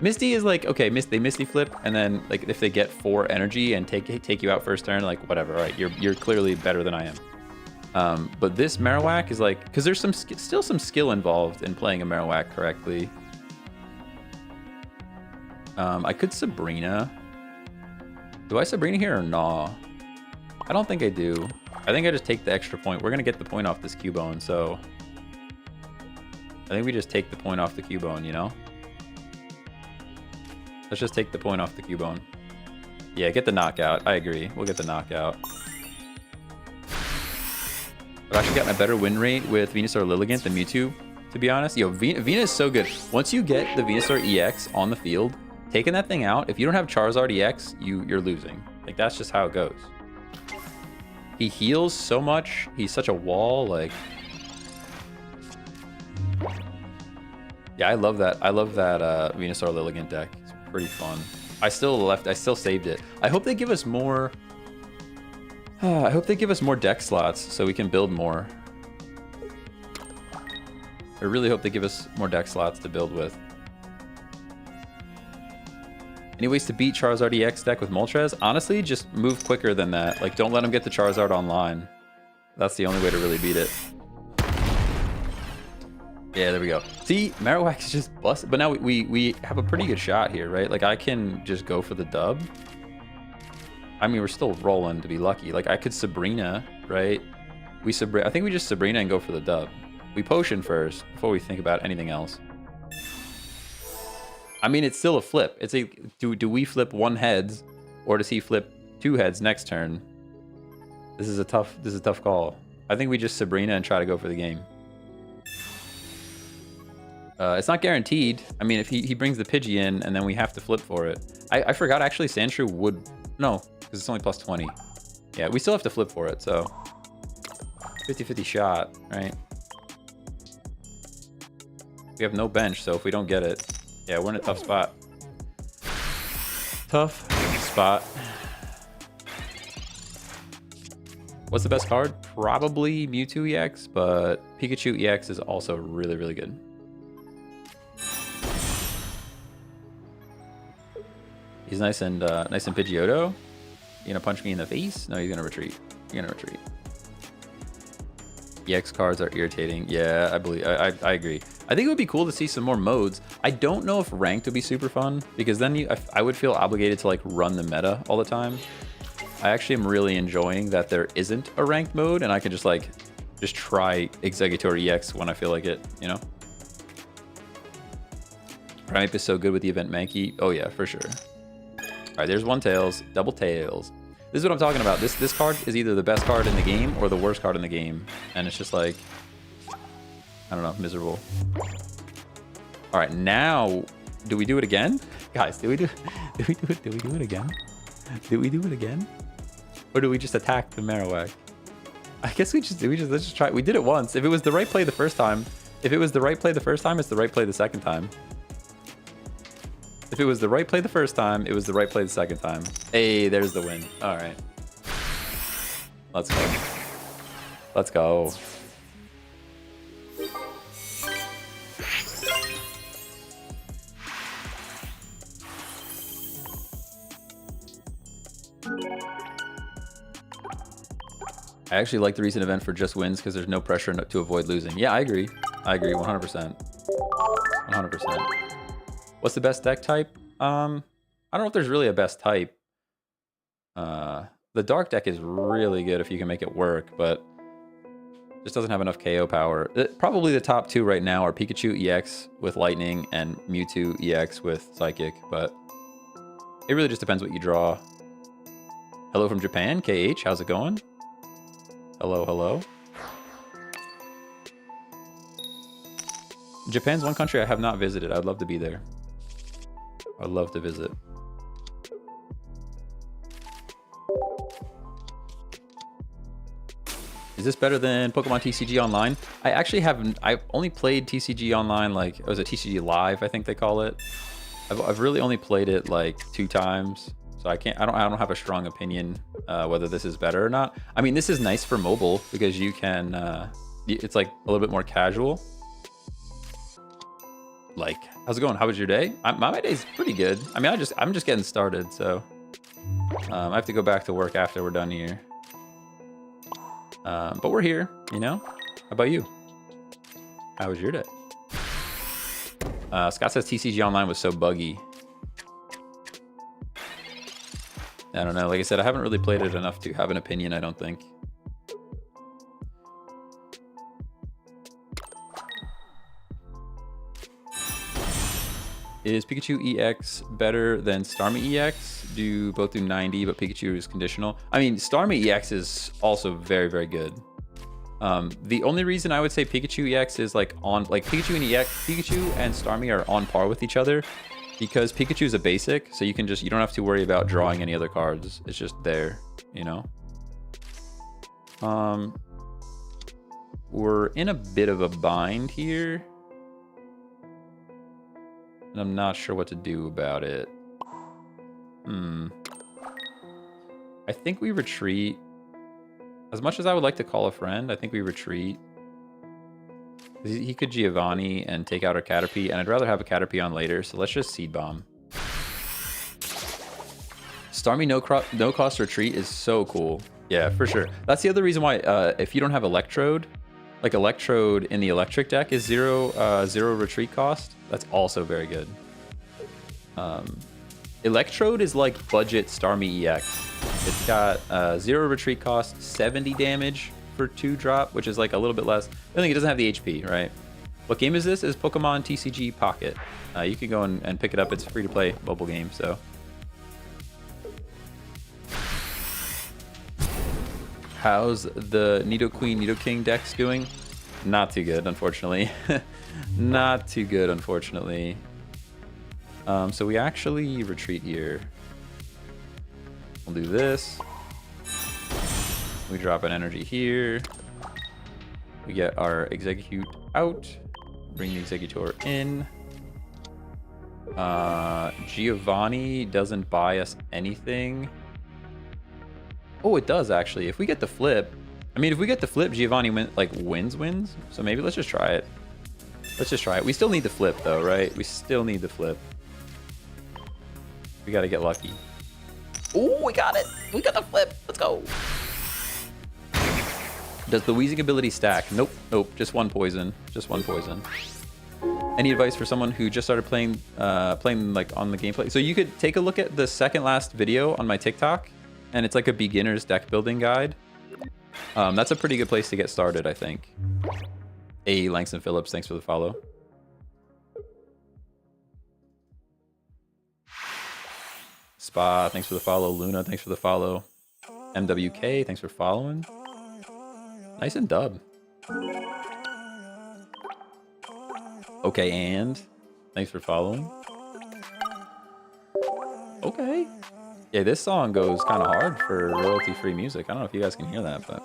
Misty is like, okay, they Misty flip, and then like if they get 4 energy and take you out first turn, like whatever, right? You're clearly better than I am. But this Marowak is like, because there's still some skill involved in playing a Marowak correctly. I could Sabrina. Do I Sabrina here or nah? I don't think I do. I think I just take the extra point. We're gonna get the point off this Cubone, so think we just take the point off the Cubone, you know? Let's just take the point off the Cubone. Yeah, get the knockout. I agree. We'll get the knockout. I've actually gotten a better win rate with Venusaur Lilligant than Mewtwo, to be honest. Yo, Vena is so good. Once you get the Venusaur EX on the field, taking that thing out, if you don't have Charizard EX, you're losing. Like, that's just how it goes. He heals so much. He's such a wall, like... Yeah, I love that. I love that Venusaur Lilligant deck. It's pretty fun. I still saved it. I hope they give us more... I hope they give us more deck slots so we can build more. I really hope they give us more deck slots to build with. Any ways to beat Charizard EX deck with Moltres? Honestly, just move quicker than that. Like, don't let him get the Charizard online. That's the only way to really beat it. Yeah, there we go. See, Marowak is just busted. But now we have a pretty good shot here, right? Like, I can just go for the dub. I mean, we're still rolling to be lucky. Like, I could Sabrina, right? I think we just Sabrina and go for the dub. We potion first before we think about anything else. I mean, it's still a flip. It's a do we flip 1 heads, or does he flip 2 heads next turn? This is a tough call. I think we just Sabrina and try to go for the game. It's not guaranteed. I mean, if he brings the Pidgey in and then we have to flip for it. I forgot actually Sandshrew would... No, because it's only plus 20. Yeah, we still have to flip for it, so... 50-50 shot, right? We have no bench, so if we don't get it... Yeah, we're in a tough spot. Tough spot. What's the best card? Probably Mewtwo EX, but Pikachu EX is also really, really good. He's nice and Pidgeotto. You gonna punch me in the face? No, he's gonna retreat. You're gonna retreat. EX cards are irritating. Yeah, I agree. I think it would be cool to see some more modes. I don't know if ranked would be super fun, because then I would feel obligated to like run the meta all the time. I actually am really enjoying that there isn't a ranked mode, and I can just try Exeggutor EX when I feel like it, you know? Primeape is so good with the event Mankey. Oh yeah, for sure. All right, there's one tails, double tails. This is what I'm talking about. This card is either the best card in the game or the worst card in the game, and it's just like, I don't know, miserable. All right, now, do we do it again, guys? Do we do it again? Did we do it again, or do we just attack the Marowak? I guess let's just try. We did it once. If it was the right play the first time, it's the right play the second time. If it was the right play the first time, it was the right play the second time. Hey, there's the win. All right. Let's go. Let's go. I actually like the recent event for just wins because there's no pressure to avoid losing. Yeah, I agree. I agree 100%. 100%. What's the best deck type? I don't know if there's really a best type. The dark deck is really good if you can make it work, but just doesn't have enough KO power. Probably the top 2 right now are Pikachu EX with Lightning and Mewtwo EX with Psychic, but it really just depends what you draw. Hello from Japan, KH, how's it going? Hello, hello. Japan's one country I have not visited. I'd love to be there. I'd love to visit. Is this better than Pokemon TCG Online? I actually haven't. I've only played TCG Online, like it was a TCG Live, I think they call it. I've really only played it like 2 times, so I don't have a strong opinion whether this is better or not. I mean, this is nice for mobile because you can. It's like a little bit more casual. Like, how's it going? How was your day? My day's pretty good. I mean, I'm just getting started, so I have to go back to work after we're done here. But we're here, you know? How about you? How was your day? Scott says TCG Online was so buggy. I don't know. Like I said, I haven't really played it enough to have an opinion, I don't think. Is Pikachu EX better than Starmie EX? Both do 90, but Pikachu is conditional. I mean, Starmie EX is also very, very good. The only reason I would say Pikachu EX is like Pikachu and Starmie are on par with each other because Pikachu is a basic, so you don't have to worry about drawing any other cards. It's just there, you know. We're in a bit of a bind here. And I'm not sure what to do about it. I think we retreat. As much as I would like to call a friend, I think we retreat. He could Giovanni and take out our Caterpie, and I'd rather have a Caterpie on later, so let's just Seed Bomb. Starmie no cost retreat is so cool. Yeah, for sure. That's the other reason why if you don't have Electrode, like Electrode in the electric deck is zero retreat cost. That's also very good. Electrode is like budget Starmie EX. It's got 0 retreat cost, 70 damage for 2-drop, which is like a little bit less. I think it doesn't have the HP, right? What game is this? Is Pokemon TCG Pocket. You can go and pick it up. It's a free-to-play mobile game, so. How's the Nidoqueen, Nidoking decks doing? Not too good, unfortunately. Not too good, unfortunately. So we actually retreat here. We'll do this. We drop an energy here. We get our Exeggutor out. Bring the Exeggutor in. Giovanni doesn't buy us anything. Oh, it does actually. If we get the flip, I mean, if we get the flip, Giovanni wins. So maybe let's just try it. Let's just try it. We still need the flip though, right? We still need the flip. We gotta get lucky. Oh, we got it. We got the flip. Let's go. Does the wheezing ability stack? Nope. Nope. Just one poison. Just one poison. Any advice for someone who just started playing like on the gameplay? So you could take a look at the second last video on my TikTok, and it's like a beginner's deck building guide. That's a pretty good place to get started, I think. Hey, Langston Phillips, thanks for the follow. Spa, thanks for the follow. Luna, thanks for the follow. MWK, thanks for following. Nice and dub. Okay, and thanks for following. Okay. Yeah, this song goes kind of hard for royalty-free music. I don't know if you guys can hear that, but...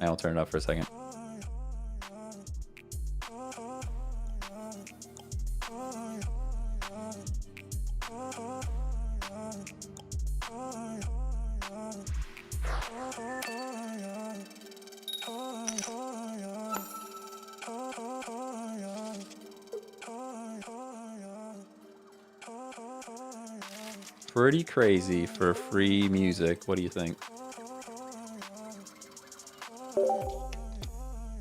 I'll turn it up for a second. Pretty crazy for free music. What do you think?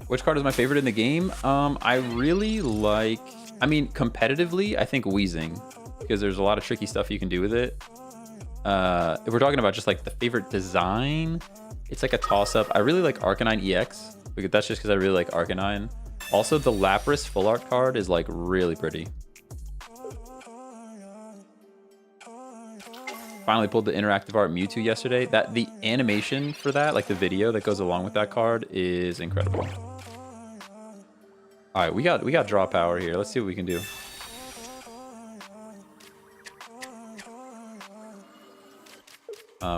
Which card is my favorite in the game? I really like... I mean, competitively, I think Wheezing. Because there's a lot of tricky stuff you can do with it. If we're talking about just like the favorite design, it's like a toss-up. I really like Arcanine EX. Because that's just because I really like Arcanine. Also, the Lapras full art card is like really pretty. Finally pulled the interactive art Mewtwo yesterday. The animation for that, like the video that goes along with that card, is incredible. All right, we got draw power here. Let's see what we can do.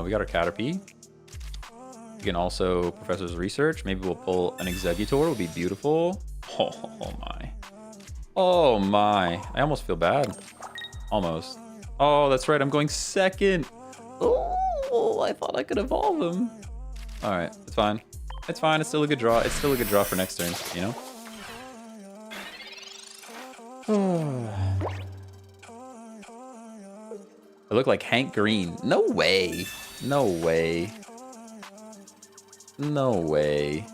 We got our Caterpie. We can also Professor's Research. Maybe we'll pull an Exeggutor. Would be beautiful. Oh my. Oh my. I almost feel bad. Almost. Oh, that's right. I'm going second. Oh, I thought I could evolve him. All right, it's fine. It's fine. It's still a good draw. It's still a good draw for next turn, you know? I look like Hank Green. No way. No way. No way.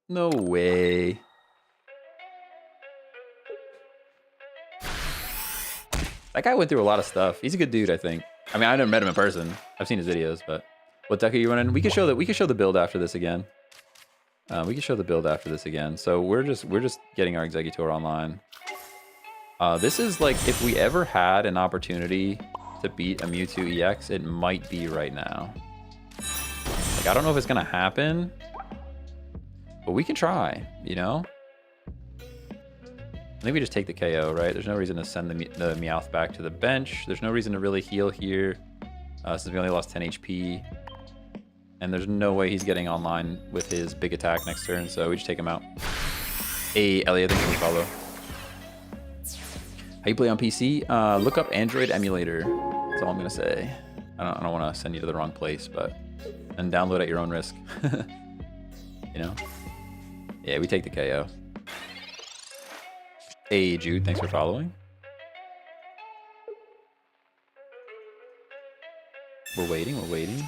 No way. That guy went through a lot of stuff. He's a good dude, I think. I mean, I never met him in person. I've seen his videos, but what deck are you running? We can show that. We can show the build after this again. We can show the build after this again. So we're just getting our Exeggutor online. This is like if we ever had an opportunity to beat a Mewtwo EX, it might be right now. Like I don't know if it's gonna happen, but we can try. You know. I think we just take the KO, right? There's no reason to send the Meowth back to the bench. There's no reason to really heal here since we only lost 10 HP. And there's no way he's getting online with his big attack next turn, so we just take him out. Hey, Elliot, thanks for the follow. How you play on PC? Look up Android emulator. That's all I'm going to say. I don't want to send you to the wrong place, but... And download at your own risk. You know? Yeah, we take the KO. Hey, Jude, thanks for following. We're waiting, we're waiting.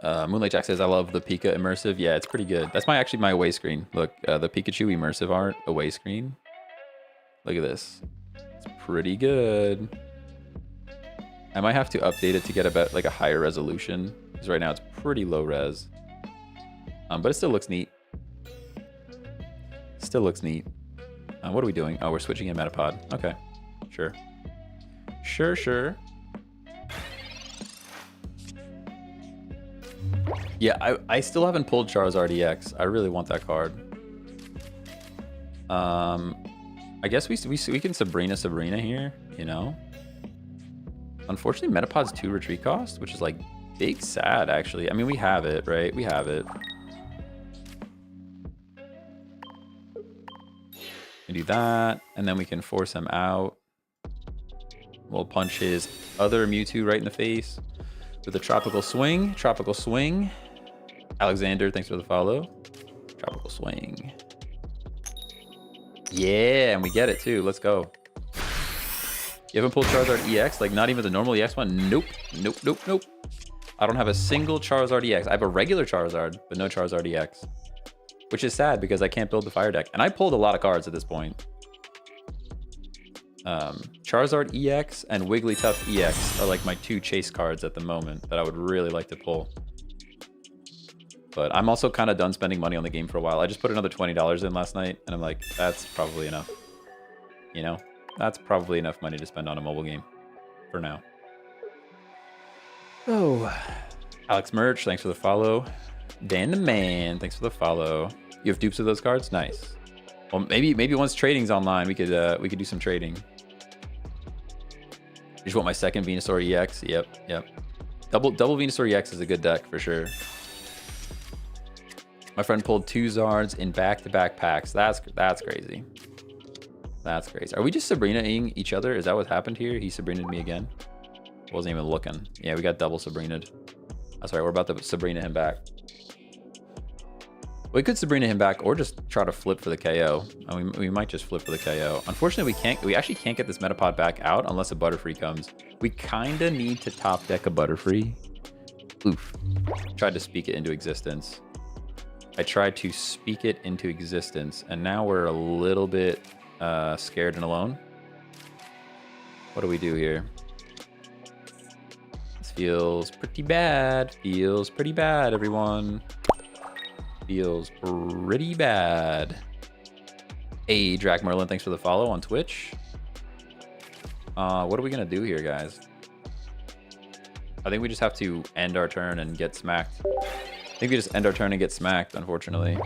Moonlight Jack says, I love the Pika immersive. Yeah, it's pretty good. That's actually my away screen. Look, the Pikachu immersive art away screen. Look at this. It's pretty good. I might have to update it to get about like a higher resolution. Because right now it's pretty low res. But it still looks neat. Still looks neat. What are we doing? Oh, we're switching in Metapod. Okay, sure. Sure. Yeah, I still haven't pulled Charizard EX. I really want that card. I guess we can Sabrina here, you know? Unfortunately, Metapod's 2 retreat cost, which is like big sad, actually. I mean, we have it, right? We have it. We do that, and then we can force him out. We'll punch his other Mewtwo right in the face with a Tropical Swing. Tropical Swing. Alexander, thanks for the follow. Tropical Swing. Yeah, and we get it too. Let's go. You haven't pulled Charizard EX? Like not even the normal EX one? Nope. Nope. I don't have a single Charizard EX. I have a regular Charizard, but no Charizard EX. Which is sad because I can't build the fire deck. And I pulled a lot of cards at this point. Charizard EX and Wigglytuff EX are like my 2 chase cards at the moment that I would really like to pull. But I'm also kind of done spending money on the game for a while. I just put another $20 in last night, and I'm like, that's probably enough. You know? That's probably enough money to spend on a mobile game. For now. Oh. Alex Merch, thanks for the follow. Dan the Man, thanks for the follow. You have dupes of those cards? Nice. Well, maybe once trading's online, we could do some trading. You just want my second Venusaur EX? Yep. Double Venusaur EX is a good deck for sure. My friend pulled 2 Zards in back-to-back packs. That's crazy. That's crazy. Are we just Sabrina-ing each other? Is that what happened here? He Sabrina-ed me again. Wasn't even looking. Yeah, we got double Sabrina-ed. That's right. We're about to Sabrina him back. We could Sabrina him back or just try to flip for the KO. We might just flip for the KO. Unfortunately, we actually can't get this Metapod back out unless a Butterfree comes. We kind of need to top deck a Butterfree. Oof. Tried to speak it into existence. I tried to speak it into existence, and now we're a little bit scared and alone. What do we do here? This feels pretty bad. Feels pretty bad, everyone. Feels pretty bad. Hey, Drac Merlin, thanks for the follow on Twitch. What are we gonna do here, guys? I think we just have to end our turn and get smacked. I think we just end our turn and get smacked, unfortunately.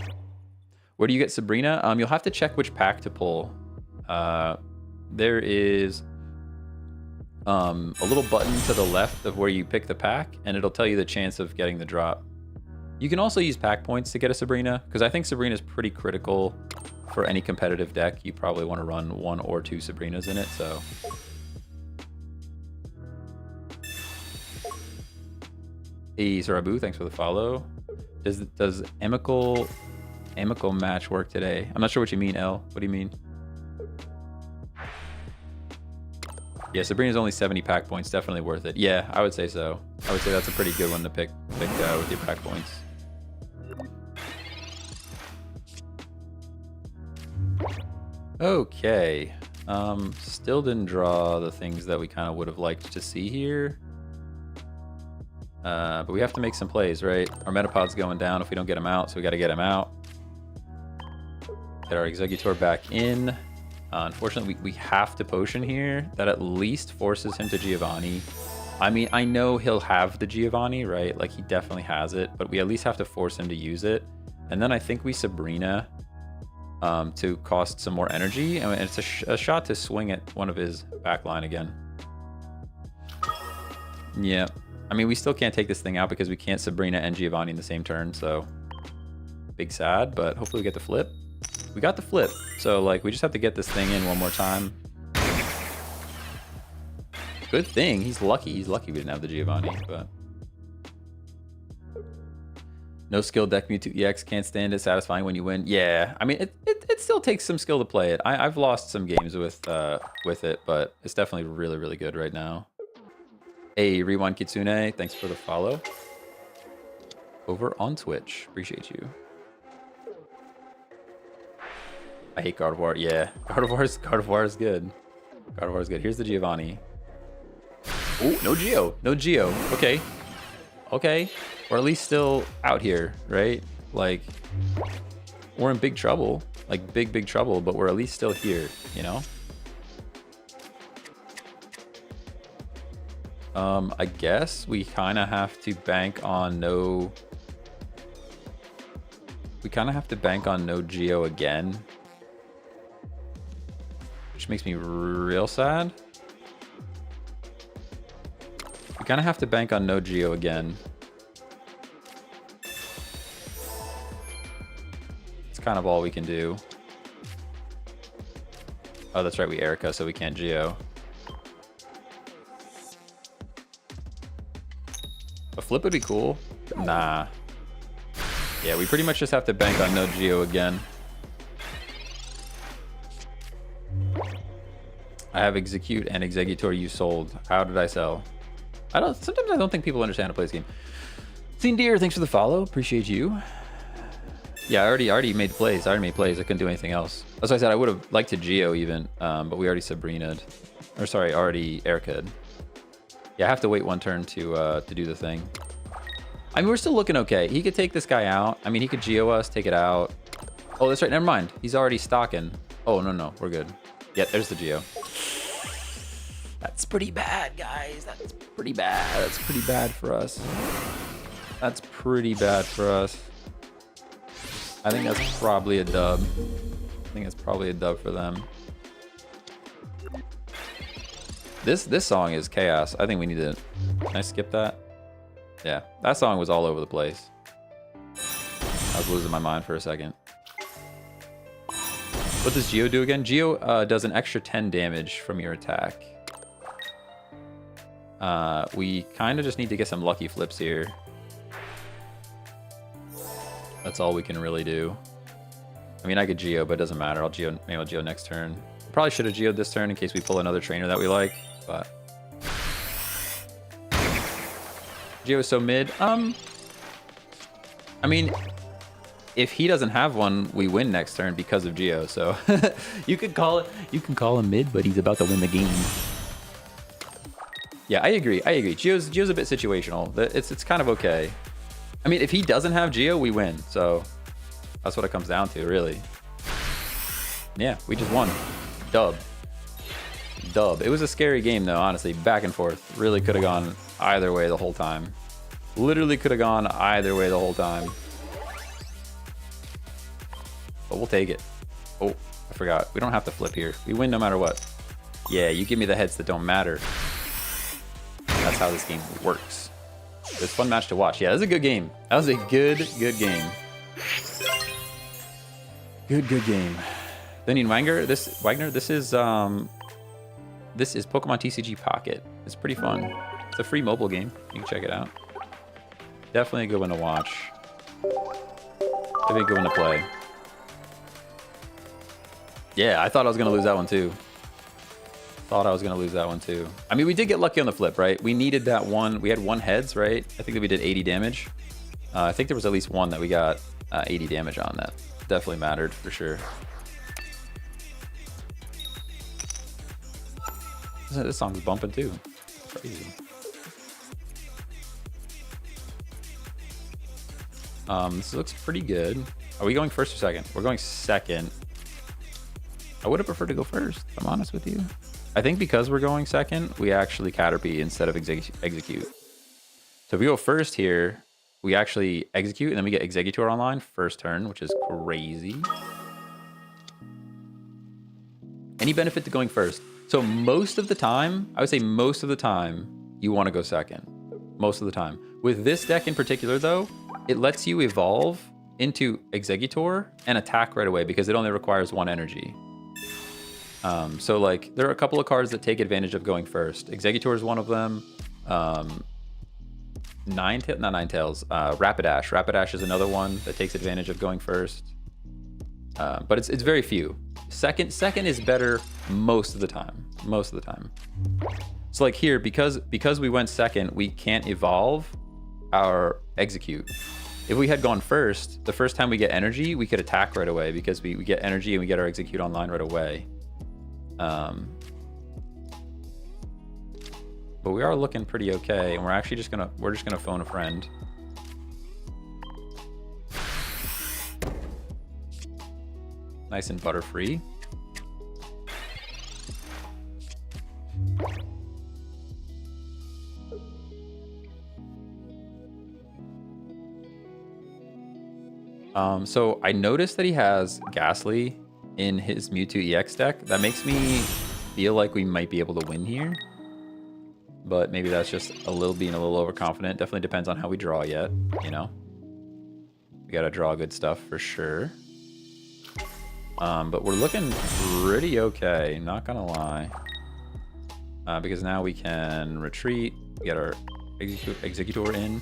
Where do you get Sabrina? You'll have to check which pack to pull. There is a little button to the left of where you pick the pack, and it'll tell you the chance of getting the drop. You can also use pack points to get a Sabrina, because I think Sabrina is pretty critical for any competitive deck. You probably want to run 1 or 2 Sabrinas in it, so... Hey, Sarabu, thanks for the follow. Does Amical match work today? I'm not sure what you mean, L. What do you mean? Yeah, Sabrina's only 70 pack points. Definitely worth it. Yeah, I would say so. I would say that's a pretty good one to pick with your pack points. Okay. Still didn't draw the things that we kind of would have liked to see here. But we have to make some plays, right? Our Metapod's going down if we don't get him out, so we got to get him out. Get our Exeggutor back in. Unfortunately, we have to potion here. That at least forces him to Giovanni. I mean, I know he'll have the Giovanni, right? Like, he definitely has it, but we at least have to force him to use it. And then I think we Sabrina to cost some more energy. And it's a shot to swing at one of his backline again. Yeah. I mean, we still can't take this thing out because we can't Sabrina and Giovanni in the same turn, so big sad, but hopefully we get the flip. We got the flip, so like we just have to get this thing in one more time. Good thing, he's lucky. He's lucky we didn't have the Giovanni, but no skill deck Mewtwo EX, can't stand it, satisfying when you win. Yeah, I mean it still takes some skill to play it. I've lost some games with it, but it's definitely really, really good right now. Hey, Rewind Kitsune, thanks for the follow. Over on Twitch, appreciate you. I hate Gardevoir. Yeah, Gardevoir is good. Gardevoir is good. Here's the Giovanni. Oh, no Geo. No Geo. Okay. Okay. We're at least still out here, right? Like, we're in big trouble. Like, big trouble, but we're at least still here, you know? I guess we kind of have to bank on no... We kind of have to bank on no Geo again. Which makes me real sad. We kind of have to bank on no Geo again. It's kind of all we can do. Oh, that's right, we Erica, so we can't Geo. A flip would be cool. Nah. Yeah, we pretty much just have to bank on no Geo again. I have Execute and Exeggutor you sold. How did I sell? Sometimes I don't think people understand how to play this game. Scene Deer, thanks for the follow. Appreciate you. Yeah, I already made plays. I couldn't do anything else. As I said, I would have liked to Geo even, but we already Sabrina'd. Or sorry, already Erica'd. Yeah, I have to wait one turn to do the thing. I mean, we're still looking okay. He could take this guy out. I mean, he could Geo us, take it out. Oh, that's right. Never mind. He's already stocking. Oh, no. We're good. Yeah, there's the Geo. That's pretty bad, guys. That's pretty bad. That's pretty bad for us. That's pretty bad for us. I think that's probably a dub. I think it's probably a dub for them. This song is chaos. I think we need to... Can I skip that? Yeah, that song was all over the place. I was losing my mind for a second. What does Geo do again? Geo does an extra 10 damage from your attack. We kind of just need to get some lucky flips here. That's all we can really do. I mean, I could Geo, but it doesn't matter. Maybe I'll Geo next turn. Probably should have Geoed this turn in case we pull another trainer that we like, but... Geo is so mid. I mean, if he doesn't have one, we win next turn because of Geo. So you can call him mid, but he's about to win the game. Yeah, I agree. Geo's a bit situational. It's kind of okay. I mean, if he doesn't have Geo, we win. So that's what it comes down to, really. Yeah, we just won. Dub. It was a scary game, though, honestly. Back and forth. Really could have gone either way the whole time. Literally could have gone either way the whole time. But we'll take it. Oh, I forgot. We don't have to flip here. We win no matter what. Yeah, you give me the heads that don't matter. That's how this game works. It was a fun match to watch. Yeah, that was a good game. That was a good game. Good game. Then Wagner, this is Pokemon TCG Pocket. It's pretty fun. It's a free mobile game. You can check it out. Definitely a good one to watch. Definitely a good one to play. Yeah, I thought I was gonna lose that one too. I mean, we did get lucky on the flip, right? We needed that one. We had one heads, right? I think that we did 80 damage. I think there was at least one that we got 80 damage on. That definitely mattered for sure. This song's bumping too. Crazy. This looks pretty good. Are we going first or second? We're going second. I would have preferred to go first, if I'm honest with you. I think because we're going second, we actually Caterpie instead of execute. So if we go first here, we actually execute, and then we get Exeggutor online first turn, which is crazy. Any benefit to going first? So most of the time, I would say most of the time, you want to go second. Most of the time. With this deck in particular, though, it lets you evolve into Exeggutor and attack right away because it only requires 1 energy. So like there are a couple of cards that take advantage of going first. Exeggutor is one of them. Rapidash. Rapidash is another one that takes advantage of going first. But it's very few. Second is better most of the time. Most of the time. So like here, because we went second, we can't evolve our execute. If we had gone first, the first time we get energy, we could attack right away because we get energy and we get our execute online right away. But we are looking pretty okay, and we're actually just gonna phone a friend. Nice and butterfree. So I noticed that he has Ghastly in his Mewtwo EX deck. That makes me feel like we might be able to win here. But maybe that's just being a little overconfident. Definitely depends on how we draw yet, you know? We gotta draw good stuff for sure. But we're looking pretty okay, not gonna lie. Because now we can retreat, get our Exeggutor in.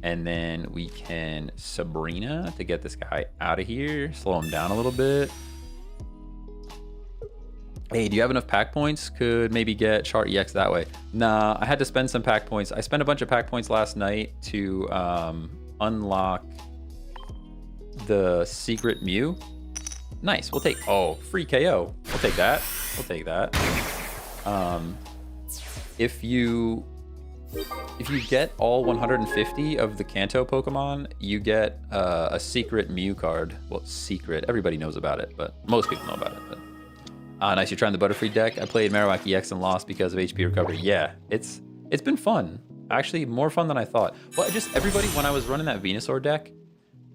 And then we can Sabrina to get this guy out of here, slow him down a little bit. Hey, do you have enough pack points? Could maybe get Char EX that way. Nah, I had to spend some pack points. I spent a bunch of pack points last night to unlock the secret Mew. Nice, we'll take, oh, free KO. We'll take that, we'll take that. If you get all 150 of the Kanto Pokemon, you get a secret Mew card. Well, secret, everybody knows about it, but most people know about it. But. Nice, you're trying the Butterfree deck. I played Marowak EX and lost because of HP recovery. Yeah, it's been fun. Actually, more fun than I thought. Well, everybody, when I was running that Venusaur deck,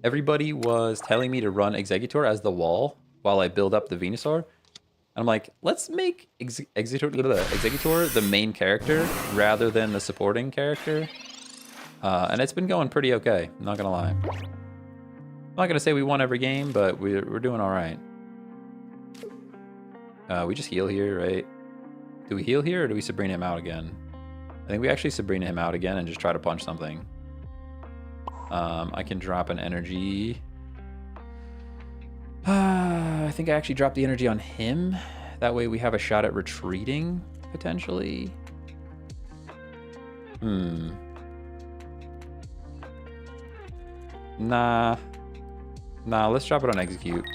everybody was telling me to run Exeggutor as the wall while I build up the Venusaur. And I'm like, let's make Exeggutor the main character rather than the supporting character. And it's been going pretty okay, I'm not gonna lie. I'm not gonna say we won every game, but we're doing all right. We just heal here, right? Do we heal here or do we Sabrina him out again? I think we actually Sabrina him out again and just try to punch something. I can drop an energy. I think I actually dropped the energy on him. That way we have a shot at retreating, potentially. Nah, let's drop it on execute.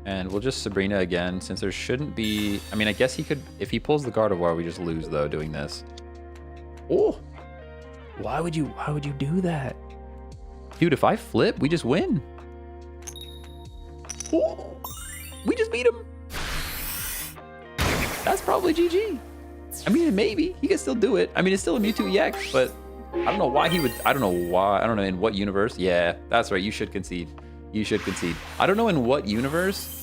And we'll just Sabrina again, since there shouldn't be... I mean, I guess he could... If he pulls the Gardevoir, we just lose, though, doing this. Oh! Why would you do that? Dude, if I flip, we just win. Oh! We just beat him! That's probably GG. I mean, maybe. He can still do it. I mean, it's still a Mewtwo EX, but... I don't know why he would... I don't know why. I don't know in what universe. Yeah, that's right. You should concede. You should concede. I don't know in what universe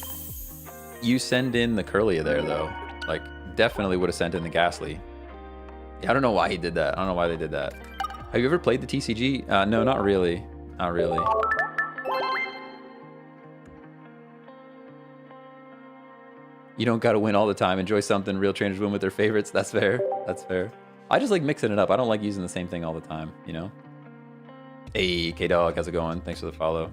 you send in the Curlia there, though. Like, definitely would have sent in the Ghastly. Yeah, I don't know why he did that. I don't know why they did that. Have you ever played the TCG? No, not really. Not really. You don't gotta win all the time. Enjoy something. Real trainers win with their favorites. That's fair. That's fair. I just like mixing it up. I don't like using the same thing all the time, you know? Hey, K-Dog, how's it going? Thanks for the follow.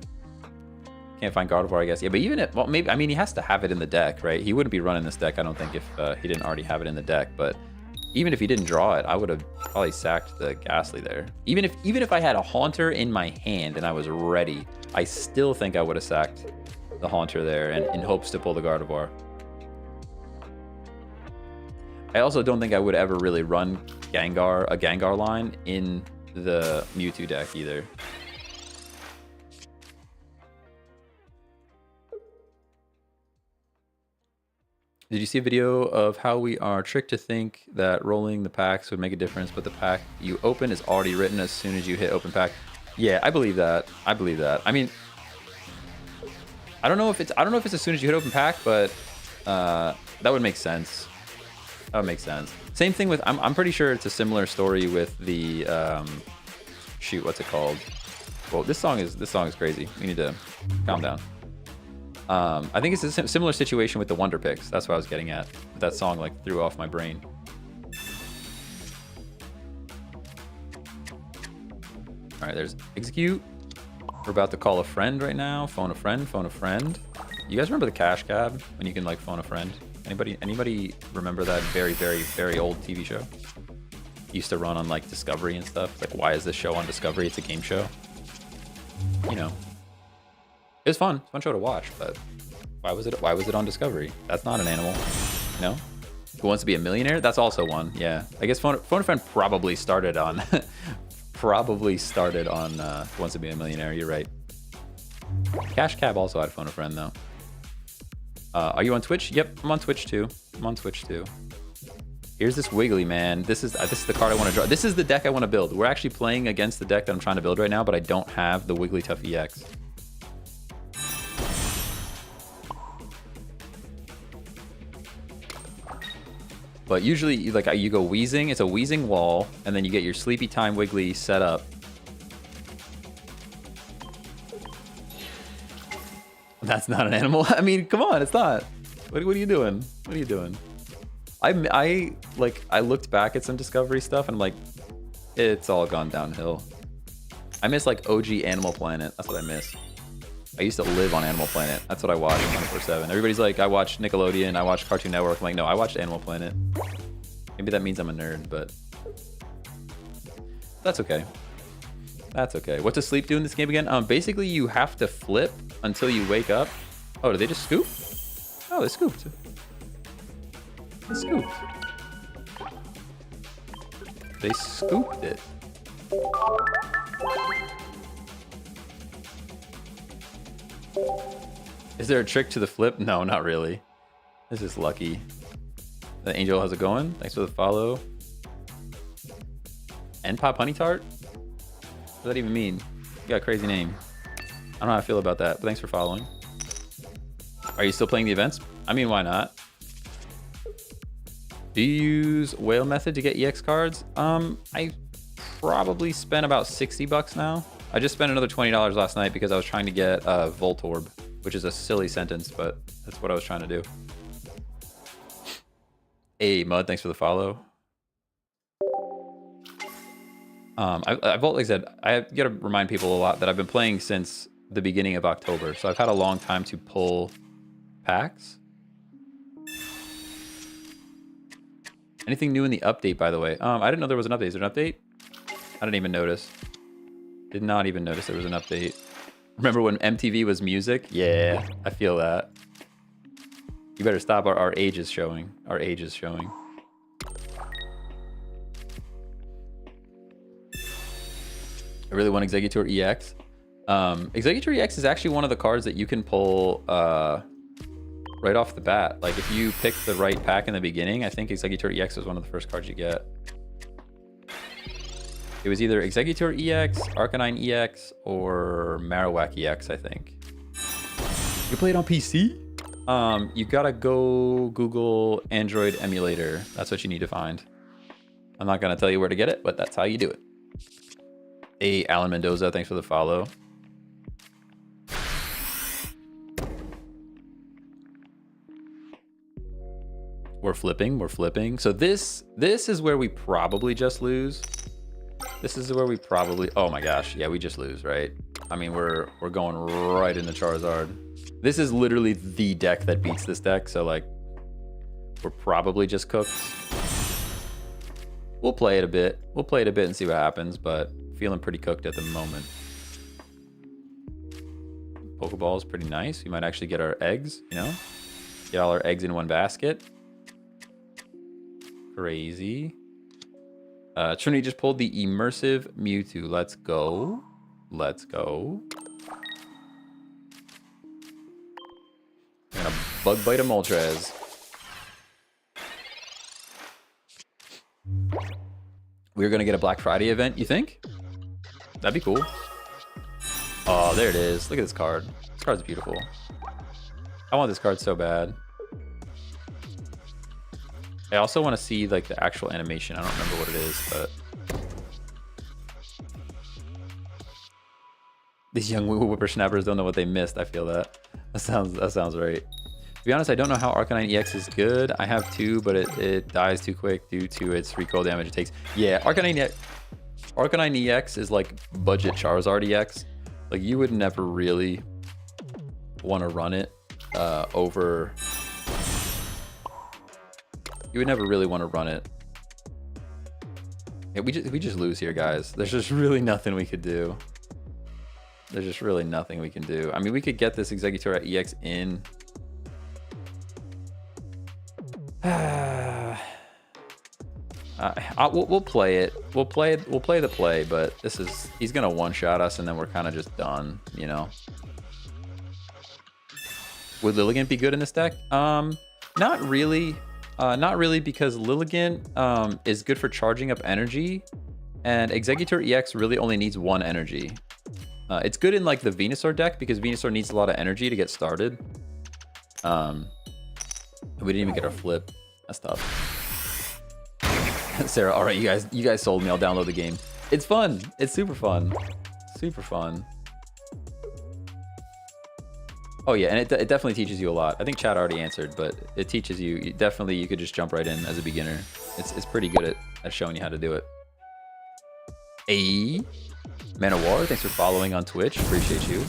Can't find Gardevoir, I guess. Yeah, but even if, well, maybe, I mean, he has to have it in the deck, right? He wouldn't be running this deck, I don't think, if he didn't already have it in the deck. But even if he didn't draw it, I would have probably sacked the Ghastly there. Even if I had a Haunter in my hand and I was ready, I still think I would have sacked the Haunter there and in hopes to pull the Gardevoir. I also don't think I would ever really run a Gengar line in the Mewtwo deck either. Did you see a video of how we are tricked to think that rolling the packs would make a difference, but the pack you open is already written as soon as you hit open pack? Yeah, I believe that. I believe that. I mean, I don't know if it's as soon as you hit open pack, but that would make sense. That would make sense. Same thing with I'm pretty sure it's a similar story with the shoot, what's it called? Well, this song is crazy. We need to calm down. I think it's a similar situation with the Wonder Picks. That's what I was getting at. That song like threw off my brain. All right, there's Execute. We're about to call a friend right now. Phone a friend, phone a friend. You guys remember the Cash Cab when you can like phone a friend? Anybody remember that very, very, very old TV show? It used to run on like Discovery and stuff. Like, why is this show on Discovery? It's a game show. You know. It was fun. It's a fun show to watch, but why was it on Discovery? That's not an animal. You know? Who Wants to Be a Millionaire? That's also one. Yeah. I guess Phone a Friend probably started on Who Wants to Be a Millionaire. You're right. Cash Cab also had Phone a Friend though. Are you on Twitch? Yep, I'm on Twitch too. Here's this Wiggly, man. This is the card I want to draw. This is the deck I want to build. We're actually playing against the deck that I'm trying to build right now, but I don't have the Wigglytuff EX. But usually, you go Wheezing. It's a Wheezing wall, and then you get your Sleepy Time Wiggly set up. That's not an animal. I mean, come on, it's not. What are you doing? What are you doing? I looked back at some Discovery stuff, and I'm like, it's all gone downhill. I miss like OG Animal Planet. That's what I miss. I used to live on Animal Planet. That's what I watched 24/7. Everybody's like, I watched Nickelodeon, I watched Cartoon Network. I'm like, no, I watched Animal Planet. Maybe that means I'm a nerd, but that's okay. That's okay. What does sleep do in this game again? Basically, you have to flip until you wake up. Oh, did they just scoop? Oh, they scooped. They scooped. They scooped it. Is there a trick to the flip? No, not really. This is lucky. The Angel, how's it going? Thanks for the follow. And Pop Honey Tart? What does that even mean? You got a crazy name. I don't know how I feel about that, but thanks for following. Are you still playing the events? I mean, why not? Do you use Whale Method to get EX cards? I probably spent about 60 bucks now. I just spent another $20 last night because I was trying to get Voltorb, which is a silly sentence, but that's what I was trying to do. Hey, Mud, thanks for the follow. Like I said, I got to remind people a lot that I've been playing since the beginning of October, so I've had a long time to pull packs. Anything new in the update, by the way? I didn't know there was an update. Is there an update? I didn't even notice. Did not even notice there was an update. Remember when MTV was music? Yeah, I feel that. You better stop. Our age is showing. Our age is showing. I really want Exeggutor EX. Exeggutor EX is actually one of the cards that you can pull right off the bat. Like if you pick the right pack in the beginning, I think Exeggutor EX is one of the first cards you get. It was either Exeggutor EX, Arcanine EX, or Marowak EX, I think. You play it on PC? You gotta go Google Android emulator. That's what you need to find. I'm not gonna tell you where to get it, but that's how you do it. Hey, Alan Mendoza, thanks for the follow. We're flipping. So this is where we probably just lose. This is where we probably, oh my gosh, yeah, we just lose, right? I mean, we're going right into Charizard. This is literally the deck that beats this deck, so like, we're probably just cooked. We'll play it a bit. We'll play it a bit and see what happens, but feeling pretty cooked at the moment. Pokeball is pretty nice. We might actually get our eggs, you know? Get all our eggs in one basket. Crazy. Trinity just pulled the immersive Mewtwo. Let's go. Let's go. I'm gonna bug bite a Moltres. We're gonna get a Black Friday event, you think? That'd be cool. Oh, there it is. Look at this card. This card's beautiful. I want this card so bad. I also want to see like the actual animation. I don't remember what it is, but these young whippersnappers don't know what they missed. I feel that. That sounds right. To be honest, I don't know how Arcanine EX is good. I have two, but it dies too quick due to its recoil damage it takes. Yeah, Arcanine EX is like budget Charizard EX. Like you would never really want to run it over. You would never really want to run it. Yeah, we just lose here, guys. There's just really nothing we could do. There's just really nothing we can do. I mean, we could get this Exeggutor EX in. We'll play it. We'll play the play, but he's gonna one-shot us, and then we're kind of just done, you know. Would Lilligant be good in this deck? Not really. Not really, because Lilligant is good for charging up energy, and Exeggutor EX really only needs one energy. It's good in like the Venusaur deck because Venusaur needs a lot of energy to get started. We didn't even get our flip. That's tough. Sarah, all right, you guys sold me. I'll download the game. It's fun. It's super fun. Super fun. Oh yeah, and it definitely teaches you a lot. I think Chad already answered, but it teaches you. You could just jump right in as a beginner. It's pretty good at showing you how to do it. Hey, Man of War, thanks for following on Twitch. Appreciate you.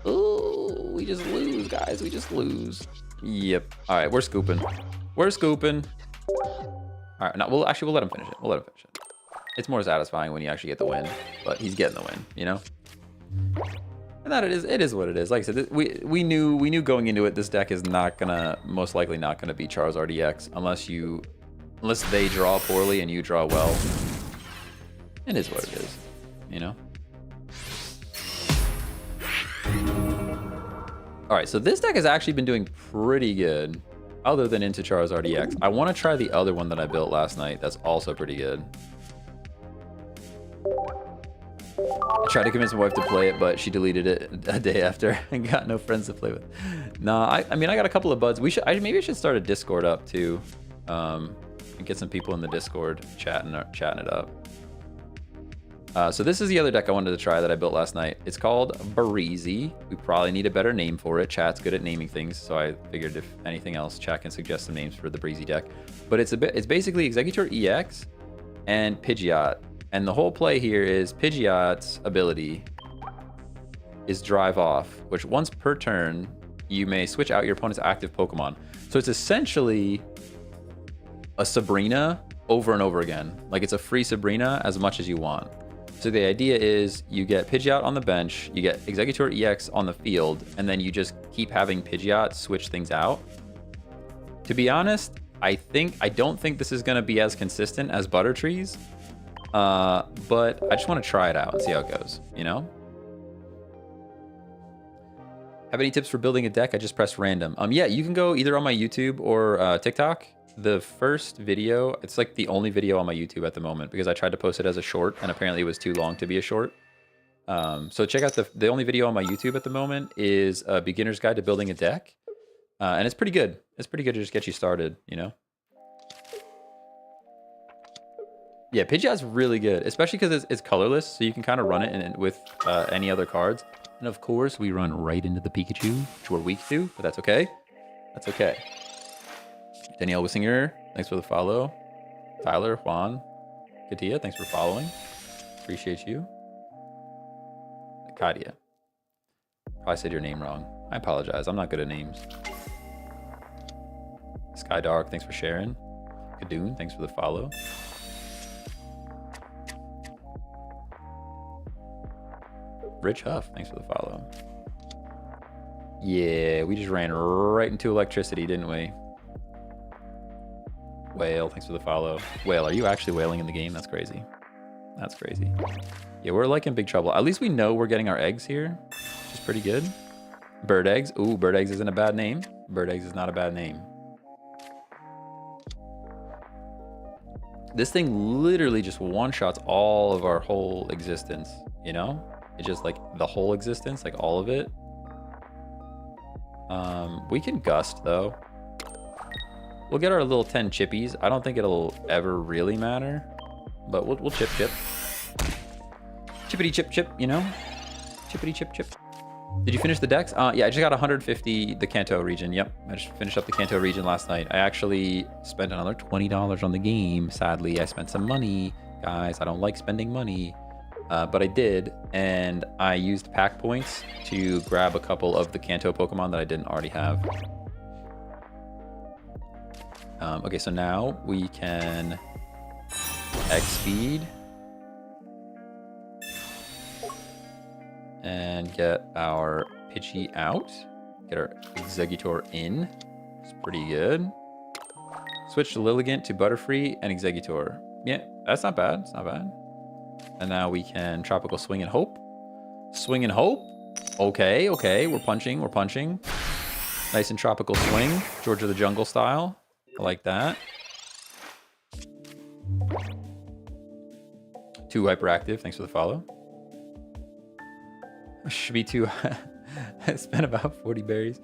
Oh, we just lose, guys. We just lose. Yep. All right, we're scooping. We're scooping. All right, now we'll let him finish it. We'll let him finish it. It's more satisfying when you actually get the win, but he's getting the win, you know. And that it is what it is. Like I said, we knew going into it, this deck is most likely not gonna be Charizard EX unless they draw poorly and you draw well. It is what it is, you know. All right, so this deck has actually been doing pretty good, other than into Charizard EX. I want to try the other one that I built last night. That's also pretty good. I tried to convince my wife to play it, but she deleted it a day after and got no friends to play with. Nah, I mean, I got a couple of buds. Maybe I should start a Discord up too, and get some people in the Discord chatting it up. So this is the other deck I wanted to try that I built last night. It's called Breezy. We probably need a better name for it. Chat's good at naming things, so I figured if anything else, chat can suggest some names for the Breezy deck. But it's basically Exeggutor EX and Pidgeot. And the whole play here is Pidgeot's ability is Drive Off, which once per turn, you may switch out your opponent's active Pokemon. So it's essentially a Sabrina over and over again. Like it's a free Sabrina as much as you want. So the idea is you get Pidgeot on the bench, you get Exeggutor EX on the field, and then you just keep having Pidgeot switch things out. To be honest, I don't think this is going to be as consistent as Buttertrees, but I just want to try it out and see how it goes, you know? Have any tips for building a deck? I just pressed random. Yeah, you can go either on my YouTube or TikTok. The first video, it's like the only video on my YouTube at the moment because I tried to post it as a short and apparently it was too long to be a short. So check out the only video on my YouTube at the moment is a beginner's guide to building a deck. And it's pretty good. It's pretty good to just get you started, you know? Yeah, Pidgeot's really good, especially because it's colorless, so you can kind of run it with any other cards. And of course, we run right into the Pikachu, which we're weak to, but that's okay. That's okay. Danielle Wissinger, thanks for the follow. Tyler, Juan, Katia, thanks for following. Appreciate you. Katia. Probably said your name wrong. I apologize. I'm not good at names. Skydark, thanks for sharing. Kadoon, thanks for the follow. Rich Huff, thanks for the follow. Yeah, we just ran right into electricity, didn't we? Whale, thanks for the follow. Whale, are you actually whaling in the game? That's crazy. That's crazy. Yeah, we're like in big trouble. At least we know we're getting our eggs here, which is pretty good. Bird eggs. Ooh, bird eggs isn't a bad name. Bird eggs is not a bad name. This thing literally just one-shots all of our whole existence, you know? It's just like the whole existence, like all of it. We can gust though. We'll get our little 10 chippies. I don't think it'll ever really matter, but we'll chip. Chippity chip chip, you know? Chippity chip chip. Did you finish the decks? Yeah, I just got 150 the Kanto region. Yep, I just finished up the Kanto region last night. I actually spent another $20 on the game. Sadly, I spent some money. Guys, I don't like spending money. But I did, and I used pack points to grab a couple of the Kanto Pokemon that I didn't already have. Okay, so now we can X speed and get our Pidgey out. Get our Exeggutor in. It's pretty good. Switch to Lilligant to Butterfree and Exeggutor. Yeah, that's not bad. It's not bad. And now we can Tropical Swing and Hope. Swing and Hope. Okay, okay. We're punching. We're punching. Nice and Tropical Swing. George of the Jungle style. I like that. 2 hyperactive. Thanks for the follow. Should be 2. I spent about 40 berries.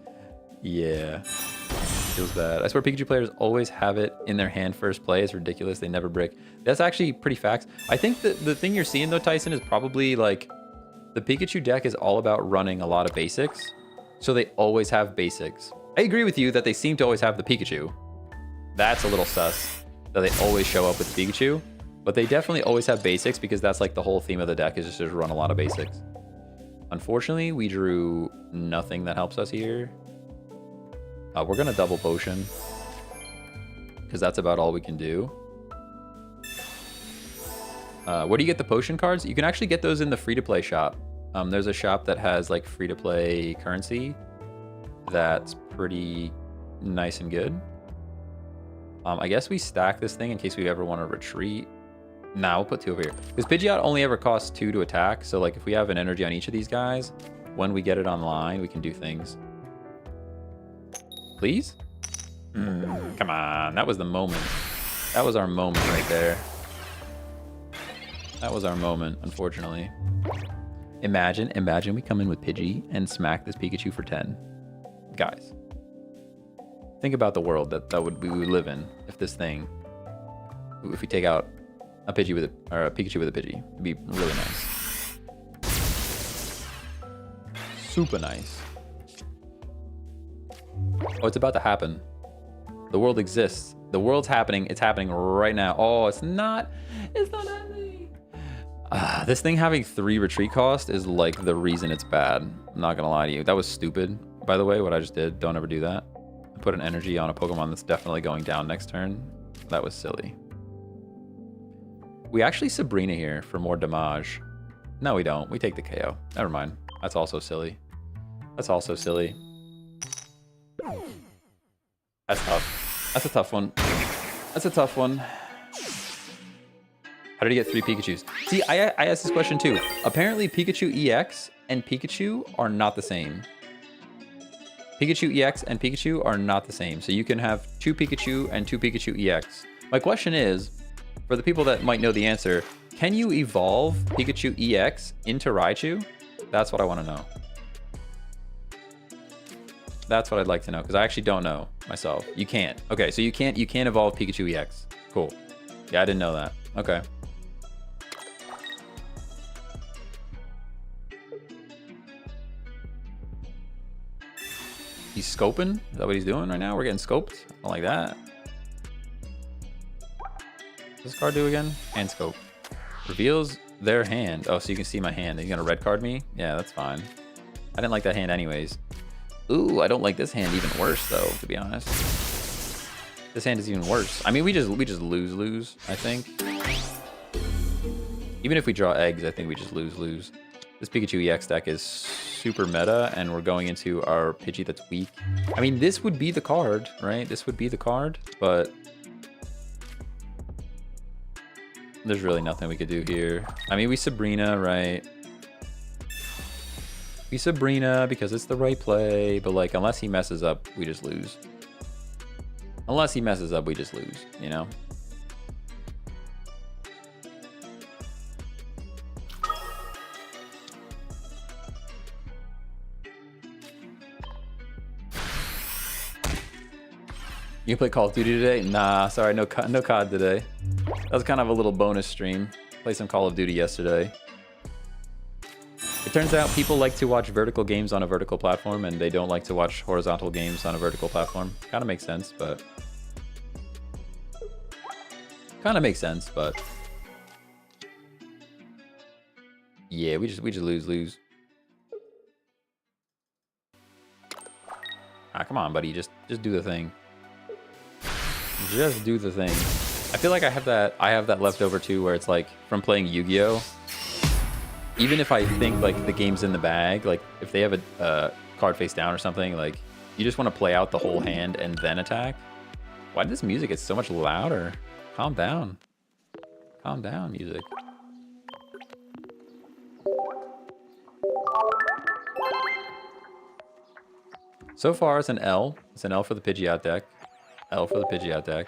Yeah. Feels bad. I swear Pikachu players always have it in their hand first play. It's ridiculous. They never brick. That's actually pretty facts. I think that the thing you're seeing though, Tyson, is probably like the Pikachu deck is all about running a lot of basics. So they always have basics. I agree with you that they seem to always have the Pikachu. That's a little sus that they always show up with Pikachu. But they definitely always have basics because that's like the whole theme of the deck is just to run a lot of basics. Unfortunately, we drew nothing that helps us here. We're going to double potion because that's about all we can do. Where do you get the potion cards? You can actually get those in the free-to-play shop. There's a shop that has like free-to-play currency that's pretty nice and good. I guess we stack this thing in case we ever want to retreat. Nah, we'll put 2 over here. Because Pidgeot only ever costs 2 to attack. So like if we have an energy on each of these guys, when we get it online, we can do things. Please? Come on, that was the moment. That was our moment right there. That was our moment, unfortunately. Imagine we come in with Pidgey and smack this Pikachu for 10. Guys, think about the world that we would live in if this thing, if we take out a Pidgey with or a Pikachu with a Pidgey. It'd be really nice. Super nice. Oh, it's about to happen. The world exists. The world's happening. It's happening right now. Oh, it's not happening. This thing having 3 retreat cost is like the reason it's bad. I'm not gonna lie to you. That was stupid, by the way, what I just did. Don't ever do that. I put an energy on a Pokemon that's definitely going down next turn. That was silly. We actually Sabrina here for more damage. No, we don't. We take the KO. Never mind. That's also silly. That's also silly. That's tough. That's a tough one. That's a tough one. How did he get 3 Pikachus? See, I asked this question too. Apparently Pikachu EX and Pikachu are not the same. Pikachu EX and Pikachu are not the same. So you can have 2 Pikachu and 2 Pikachu EX. My question is, for the people that might know the answer, can you evolve Pikachu EX into Raichu? That's what I want to know. That's what I'd like to know, because I actually don't know myself. You can't. Okay, so you can't evolve Pikachu EX. Cool. Yeah, I didn't know that. Okay. He's scoping? Is that what he's doing right now? We're getting scoped? I don't like that. What's this card do again? Hand scope. Reveals their hand. Oh, so you can see my hand. Are you gonna red card me? Yeah, that's fine. I didn't like that hand anyways. Ooh, I don't like this hand even worse though, to be honest. This hand is even worse. I mean, we just lose, I think. Even if we draw eggs, I think we just lose. This Pikachu EX deck is super meta, and we're going into our Pidgey that's weak. I mean, this would be the card, right? This would be the card, but there's really nothing we could do here. I mean, we Sabrina, right? We Sabrina because it's the right play, but like, unless he messes up, we just lose. Unless he messes up, we just lose, you know? You play Call of Duty today? Nah, sorry, no COD today. That was kind of a little bonus stream. Played some Call of Duty yesterday. It turns out people like to watch vertical games on a vertical platform, and they don't like to watch horizontal games on a vertical platform. Kind of makes sense, but... Yeah, we just lose. Ah, come on, buddy. Just do the thing. Just do the thing. I feel like I have that left over too, where it's like from playing Yu-Gi-Oh! Even if I think like the game's in the bag, like if they have a card face down or something, like you just want to play out the whole hand and then attack. Why did this music get so much louder? Calm down. Calm down, music. So far, it's an L. It's an L for the Pidgeot deck. L for the Pidgeot deck.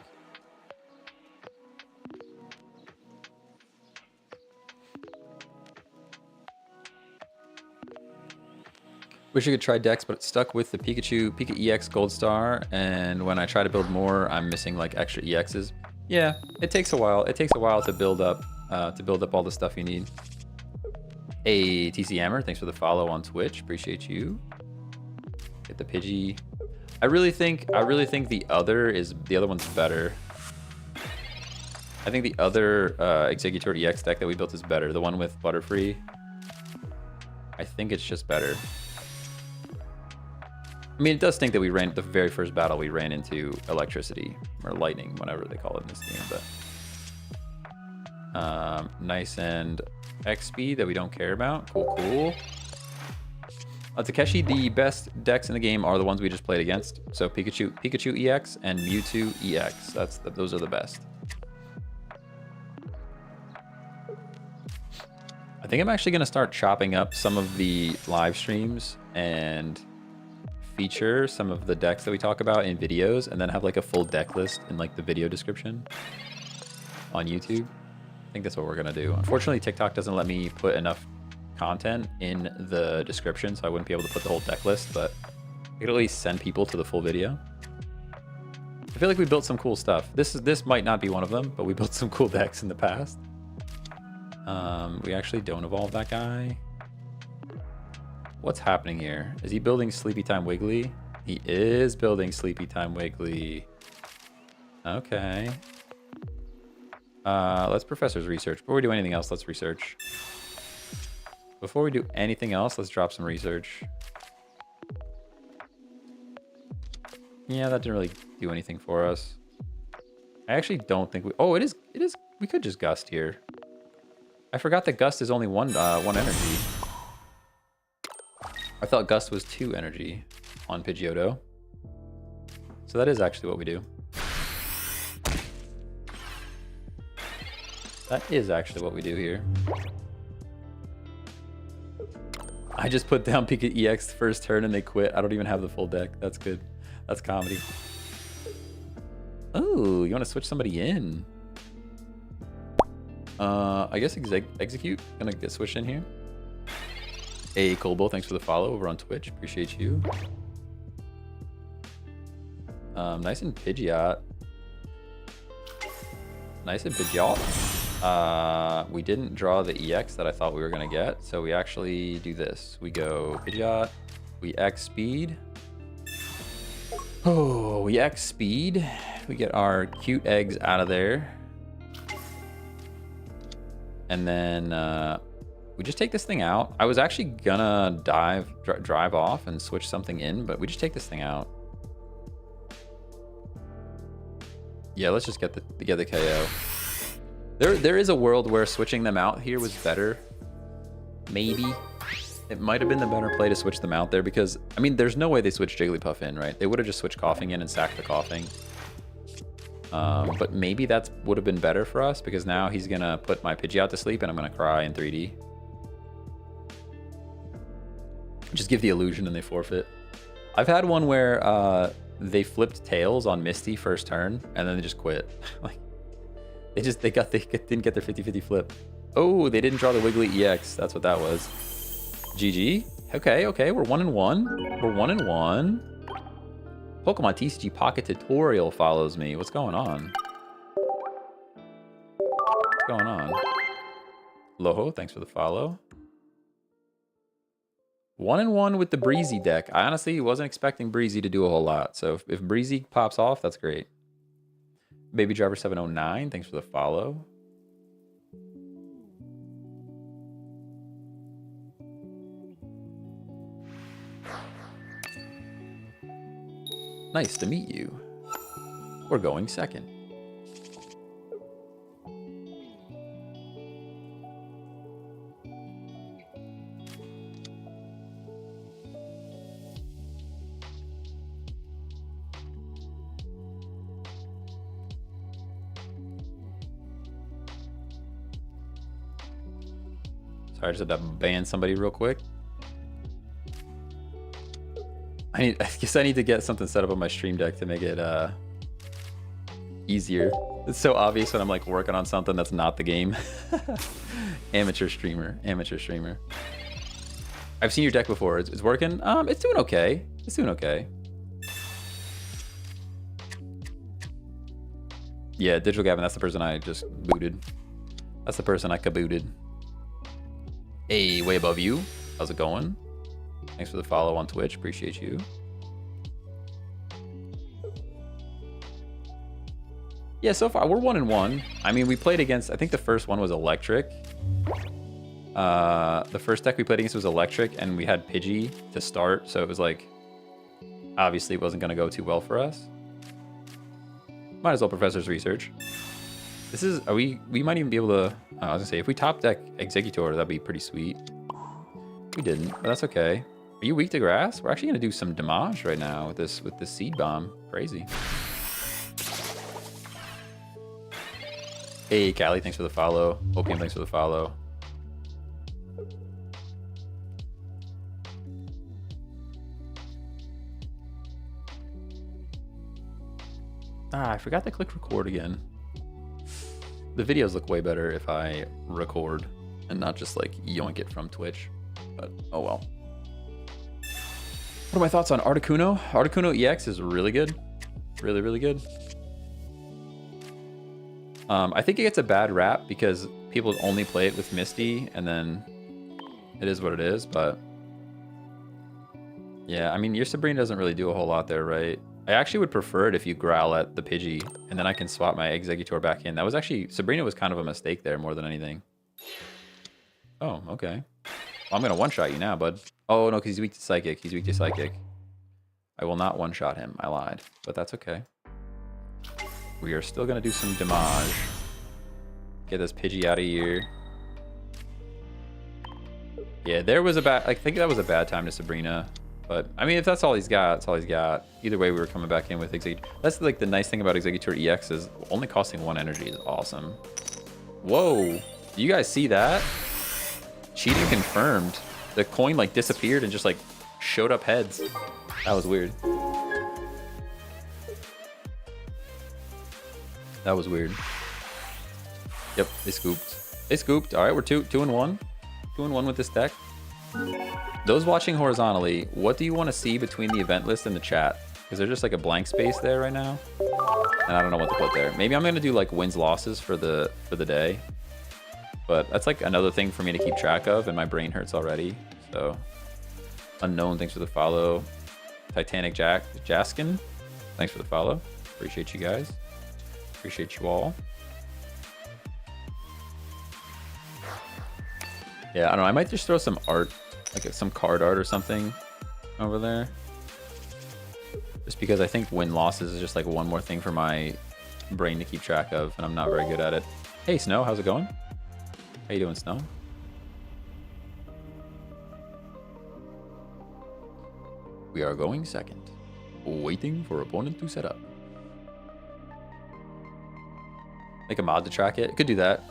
Wish I could try decks, but it's stuck with the Pika EX Gold Star, and when I try to build more, I'm missing like extra EXs. Yeah, it takes a while. It takes a while to build up all the stuff you need. Hey, TC Hammer, thanks for the follow on Twitch. Appreciate you. Get the Pidgey. I really think the other one's better. I think the other Exeggutor EX deck that we built is better. The one with Butterfree. I think it's just better. I mean, it does stink that we ran the very first battle we ran into electricity or lightning, whatever they call it in this game. But nice and X speed that we don't care about. Cool. Takeshi, the best decks in the game are the ones we just played against. So Pikachu EX and Mewtwo EX. Those are the best. I think I'm actually going to start chopping up some of the live streams and feature some of the decks that we talk about in videos, and then have like a full deck list in like the video description on YouTube. I think that's what we're going to do. Unfortunately, TikTok doesn't let me put enough content in the description, so I wouldn't be able to put the whole deck list, but I could at least send people to the full video. I feel like we built some cool stuff. This might not be one of them, but we built some cool decks in the past. We actually don't evolve that guy. What's happening here? Is he building Sleepy Time Wiggly? He is building Sleepy Time Wiggly. Okay. Let's Professor's research. Before we do anything else, let's research. Before we do anything else, let's drop some research. Yeah, that didn't really do anything for us. I actually don't think we... Oh, it is... We could just Gust here. I forgot that Gust is only one energy. I thought Gust was 2 energy on Pidgeotto. So that is actually what we do. That is actually what we do here. I just put down Pika EX first turn and they quit. I don't even have the full deck. That's good. That's comedy. Oh, you want to switch somebody in? I guess Execute. Gonna get switched in here. Hey, Colbo, thanks for the follow over on Twitch. Appreciate you. Nice and Pidgeot. Nice and Pidgeot. We didn't draw the EX that I thought we were gonna get, so we actually do this. We go Pidgeot, we X speed. Oh, we X speed. We get our cute eggs out of there. And then we just take this thing out. I was actually gonna drive off and switch something in, but we just take this thing out. Yeah, let's just get the KO. There is a world where switching them out here was better. Maybe. It might have been the better play to switch them out there because, I mean, there's no way they switched Jigglypuff in, right? They would have just switched Coughing in and sacked the Coughing. But maybe that would have been better for us because now he's going to put my Pidgey out to sleep and I'm going to cry in 3D. Just give the illusion and they forfeit. I've had one where they flipped Tails on Misty first turn and then they just quit. Like they didn't get their 50-50 flip. Oh, they didn't draw the Wiggly EX. That's what that was. GG. Okay, we're 1-1. We're 1-1. Pokemon TCG Pocket Tutorial follows me. What's going on? What's going on? Loho, thanks for the follow. 1-1 with the Breezy deck. I honestly wasn't expecting Breezy to do a whole lot. So if Breezy pops off, that's great. Baby Driver 709, thanks for the follow. Nice to meet you. We're going second. Sorry, I just had to ban somebody real quick. I guess I need to get something set up on my stream deck to make it easier. It's so obvious when I'm like working on something that's not the game. Amateur streamer. I've seen your deck before. It's working. It's doing okay. It's doing okay. Yeah, Digital Gavin, that's the person I just booted. That's the person I kabooted. Hey, way above you. How's it going? Thanks for the follow on Twitch. Appreciate you. Yeah, so far we're 1-1. I mean, we played against, I think the first one was Electric. The first deck we played against was Electric, and we had Pidgey to start, so it was like, obviously it wasn't going to go too well for us. Might as well Professor's Research. This is, we might even be able to, I was gonna say, if we top deck Exeggutor, that'd be pretty sweet. We didn't, but that's okay. Are you weak to grass? We're actually gonna do some damage right now with this seed bomb. Crazy. Hey, Callie, thanks for the follow. Opium, thanks for the follow. I forgot to click record again. The videos look way better if I record and not just like yoink it from Twitch, but oh well. What are my thoughts on Articuno? Articuno EX is really good. Really, really good. I think it gets a bad rap because people only play it with Misty and then it is what it is, but yeah, I mean, your Sabrina doesn't really do a whole lot there, right? I actually would prefer it if you growl at the Pidgey and then I can swap my Exeggutor back in. That was actually, Sabrina was kind of a mistake there more than anything. Oh, okay. Well, I'm going to one-shot you now, bud. Oh, no, because he's weak to Psychic. He's weak to Psychic. I will not one-shot him. I lied, but that's okay. We are still going to do some damage. Get this Pidgey out of here. Yeah, there was a bad, I think that was a bad time to Sabrina. But, I mean, if that's all he's got, that's all he's got. Either way, we were coming back in with Exeggutor. That's, like, the nice thing about Exeggutor EX is only costing 1 energy is awesome. Whoa. Do you guys see that? Cheating confirmed. The coin, like, disappeared and just, like, showed up heads. That was weird. That was weird. Yep, they scooped. They scooped. All right, we're 2-1. 2-1 with this deck. Those watching horizontally, what do you want to see between the event list and the chat? Because there's just like a blank space there right now, and I don't know what to put there. Maybe I'm gonna do like wins losses for the day, but that's like another thing for me to keep track of, and my brain hurts already. So, unknown, thanks for the follow. Titanic Jaskin, thanks for the follow. Appreciate you guys. Appreciate you all. Yeah, I don't know. I might just throw some art, like some card art or something over there. Just because I think win losses is just like one more thing for my brain to keep track of, and I'm not very good at it. Hey, Snow, how's it going? How you doing, Snow? We are going second. Waiting for opponent to set up. Make a mod to track it. Could do that.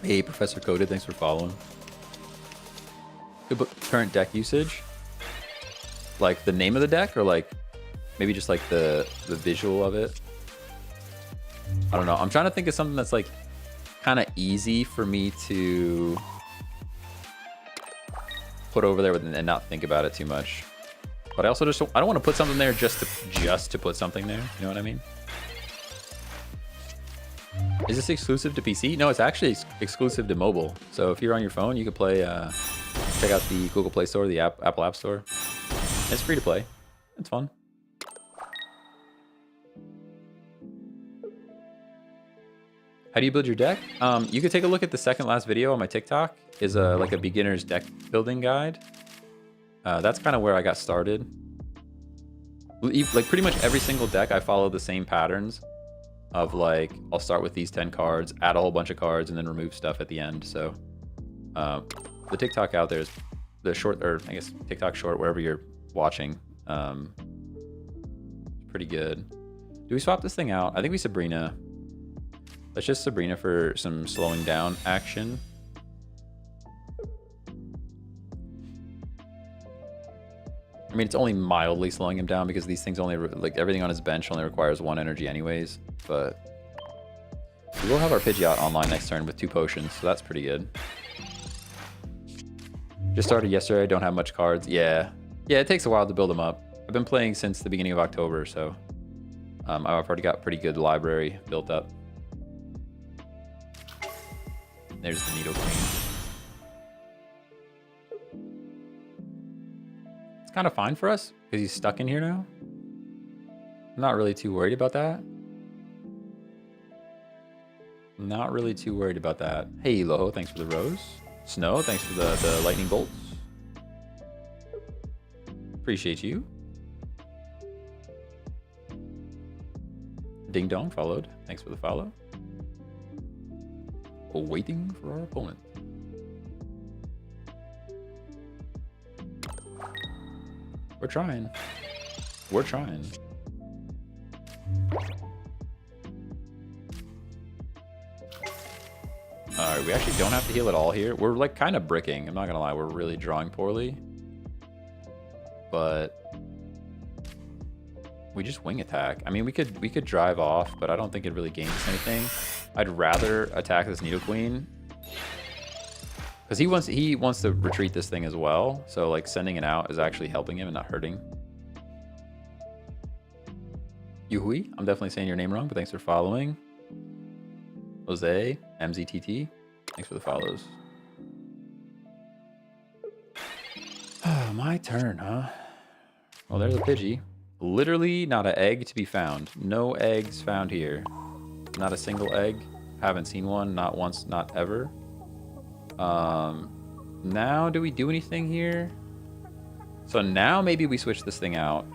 Hey, Professor Coded, thanks for following. Good book, current deck usage. Like the name of the deck, or like maybe just like the visual of it. I don't know. I'm trying to think of something that's like kind of easy for me to put over there and not think about it too much. But I also just I don't want to put something there just to put something there. You know what I mean? Is this exclusive to PC? No, it's actually exclusive to mobile. So if you're on your phone, you can play. Check out the Google Play Store, the Apple App Store. It's free to play. It's fun. How do you build your deck? You could take a look at the second last video on my TikTok. Is like a beginner's deck building guide. That's kind of where I got started. Like pretty much every single deck, I follow the same patterns of like, I'll start with these 10 cards, add a whole bunch of cards, and then remove stuff at the end. So the TikTok out there is the short, or I guess TikTok short, wherever you're watching. Pretty good. Do we swap this thing out? I think we Sabrina. Let's just Sabrina for some slowing down action. I mean, it's only mildly slowing him down because these things only, like everything on his bench only requires 1 energy anyways. But we will have our Pidgey out online next turn with 2 potions, so that's pretty good. Just started yesterday, I don't have much cards. Yeah, it takes a while to build them up. I've been playing since the beginning of October, so I've already got pretty good library built up. There's the Needle Queen. It's kind of fine for us because he's stuck in here now. I'm not really too worried about that. Not really too worried about that. Hey, Loho, thanks for the rose. Snow, thanks for the lightning bolts. Appreciate you. Ding Dong followed. Thanks for the follow. Waiting for our opponent. We're trying. We're trying. Alright, we actually don't have to heal at all here. We're like kind of bricking. I'm not gonna lie, we're really drawing poorly. But we just wing attack. I mean, we could drive off, but I don't think it really gains anything. I'd rather attack this Needle Queen because he wants to retreat this thing as well. So like sending it out is actually helping him and not hurting. Yuhui, I'm definitely saying your name wrong, but thanks for following. Jose, MZTT, thanks for the follows. My turn, huh? Well, there's a Pidgey. Literally not an egg to be found. No eggs found here. Not a single egg. Haven't seen one. Not once. Not ever. Now, do we do anything here? So now maybe we switch this thing out.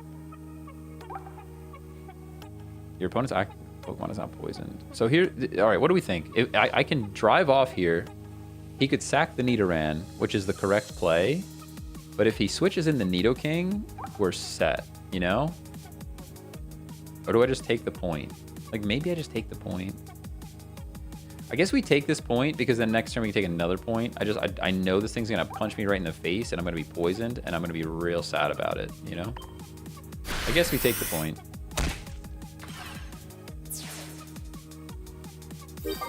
Your opponent's Pokemon is not poisoned. So here, all right, what do we think? I can drive off here. He could sack the Nidoran, which is the correct play. But if he switches in the Nidoking, we're set, you know? Or do I just take the point? Like, maybe I just take the point. I guess we take this point because then next turn we can take another point. I know this thing's gonna punch me right in the face and I'm gonna be poisoned and I'm gonna be real sad about it, you know? I guess we take the point.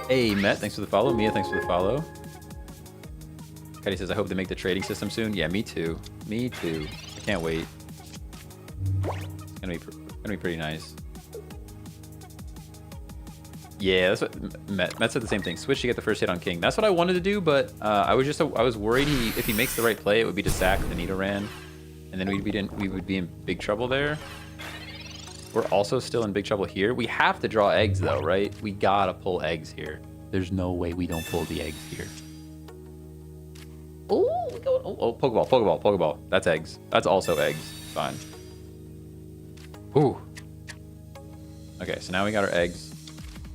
Hey, Met, thanks for the follow. Mia, thanks for the follow. Cuddy says, I hope they make the trading system soon. Yeah, me too. Me too. I can't wait. It's gonna be pretty nice. Yeah, that's what Met said the same thing. Switch to get the first hit on King. That's what I wanted to do, but I was worried if he makes the right play, it would be to sack the Nidoran, and then we would be in big trouble there. We're also still in big trouble here. We have to draw eggs though, right? We gotta pull eggs here. There's no way we don't pull the eggs here. Oh, Pokeball. That's eggs. That's also eggs. Fine. Ooh. Okay, so now we got our eggs.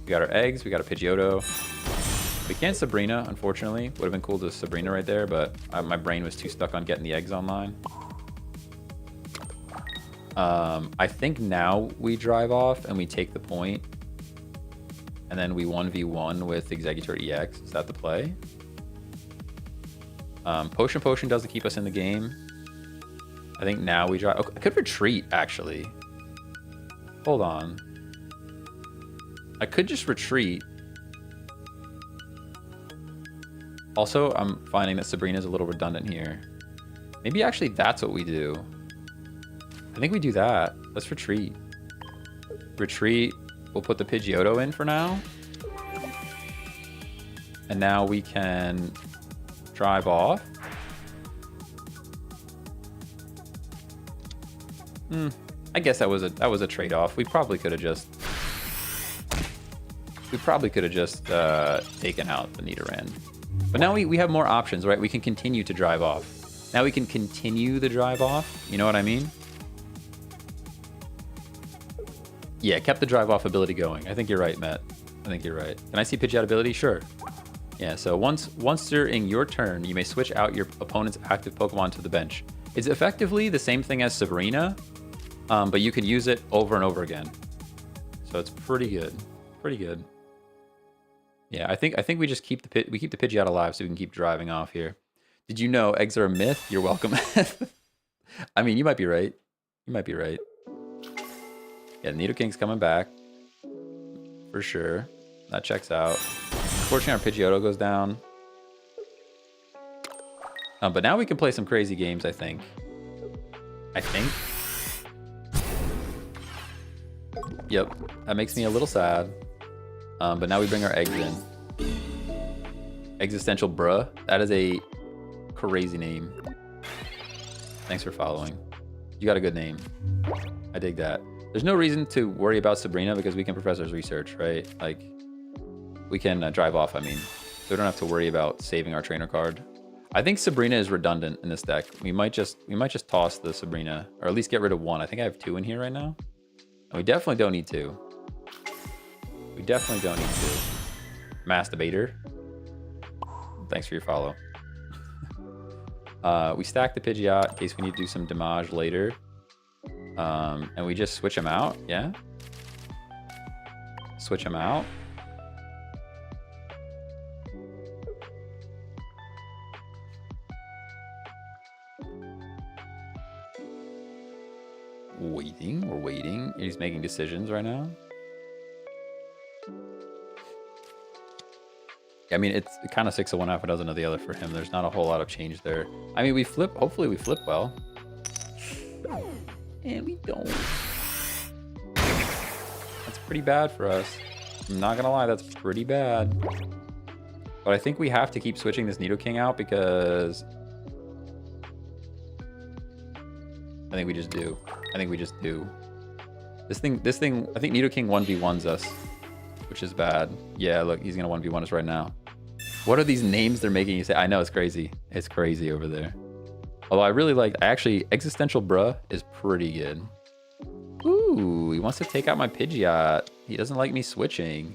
We got our eggs. We got a Pidgeotto. We can't Sabrina, unfortunately. Would have been cool to Sabrina right there, but my brain was too stuck on getting the eggs online. I think now we drive off and we take the point. And then we 1v1 with Exeggutor EX. Is that the play? Potion doesn't keep us in the game. I think now we drive... Oh, I could retreat, actually. Hold on. I could just retreat. Also, I'm finding that Sabrina's a little redundant here. Maybe actually that's what we do. I think we do that. Let's retreat. Retreat. We'll put the Pidgeotto in for now. And now we can drive off. I guess that was a trade-off. We probably could have just taken out the Nidoran. But now we have more options, right? We can continue to drive off. Now we can continue the drive off. You know what I mean? Yeah, kept the drive off ability going. I think you're right, Matt. I think you're right. Can I see Pidgeot ability? Sure. Yeah, so once during your turn, you may switch out your opponent's active Pokemon to the bench. It's effectively the same thing as Sabrina, but you can use it over and over again. So it's pretty good. Pretty good. Yeah, I think we just keep the Pidgeot alive so we can keep driving off here. Did you know eggs are a myth? You're welcome. I mean, you might be right. You might be right. Yeah, Nidoking's coming back. For sure. That checks out. Unfortunately, our Pidgeotto goes down. But now we can play some crazy games, I think. Yep. That makes me a little sad. But now we bring our eggs in. Existential bruh. That is a crazy name. Thanks for following. You got a good name. I dig that. There's no reason to worry about Sabrina because we can Professor's Research, right? Like, we can drive off, I mean. So we don't have to worry about saving our trainer card. I think Sabrina is redundant in this deck. We might just toss the Sabrina, or at least get rid of one. I think I have 2 in here right now. And we definitely don't need 2. We definitely don't need 2. Masturbator. Thanks for your follow. We stack the Pidgeot in case we need to do some damage later. And we just switch them out, yeah? Switch them out. Waiting, we're waiting. He's making decisions right now. I mean, it's kind of 6 of one, half a dozen of the other for him. There's not a whole lot of change there. I mean, we flip, hopefully we flip well. And we don't. That's pretty bad for us. I'm not gonna lie, that's pretty bad. But I think we have to keep switching this Nidoking out because... I think we just do. This thing, I think Nidoking 1v1s us, which is bad. Yeah, look, he's gonna 1v1 us right now. What are these names they're making you say? I know, it's crazy. It's crazy over there. Although I really like, actually, Existential Bruh is pretty good. Ooh, he wants to take out my Pidgeot. He doesn't like me switching.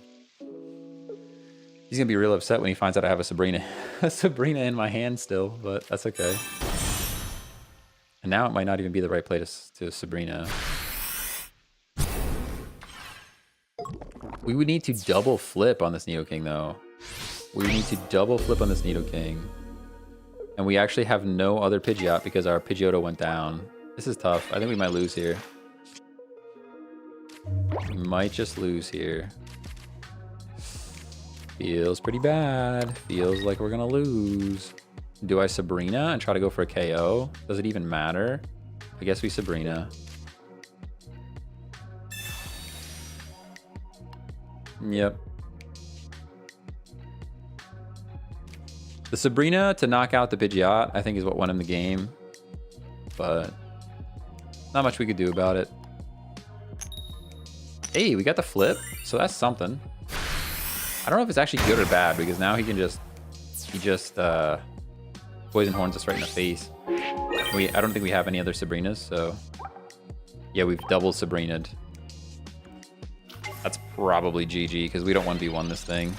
He's gonna be real upset when he finds out I have a Sabrina. A Sabrina in my hand still, but that's okay. And now it might not even be the right play to Sabrina. We would need to double flip on this Nidoking though. We would need to double flip on this Nidoking. And we actually have no other Pidgeot because our Pidgeotto went down. This is tough. I think we might lose here. We might just lose here. Feels pretty bad. Feels like we're gonna lose. Do I Sabrina and try to go for a KO? Does it even matter? I guess we Sabrina. Yep. The Sabrina to knock out the Pidgeot, I think, is what won him the game. But not much we could do about it. Hey, we got the flip, so that's something. I don't know if it's actually good or bad because now he just poison horns us right in the face. I don't think we have any other Sabrinas, so yeah, we've double Sabrinaed. That's probably GG because we don't 1v1 this thing.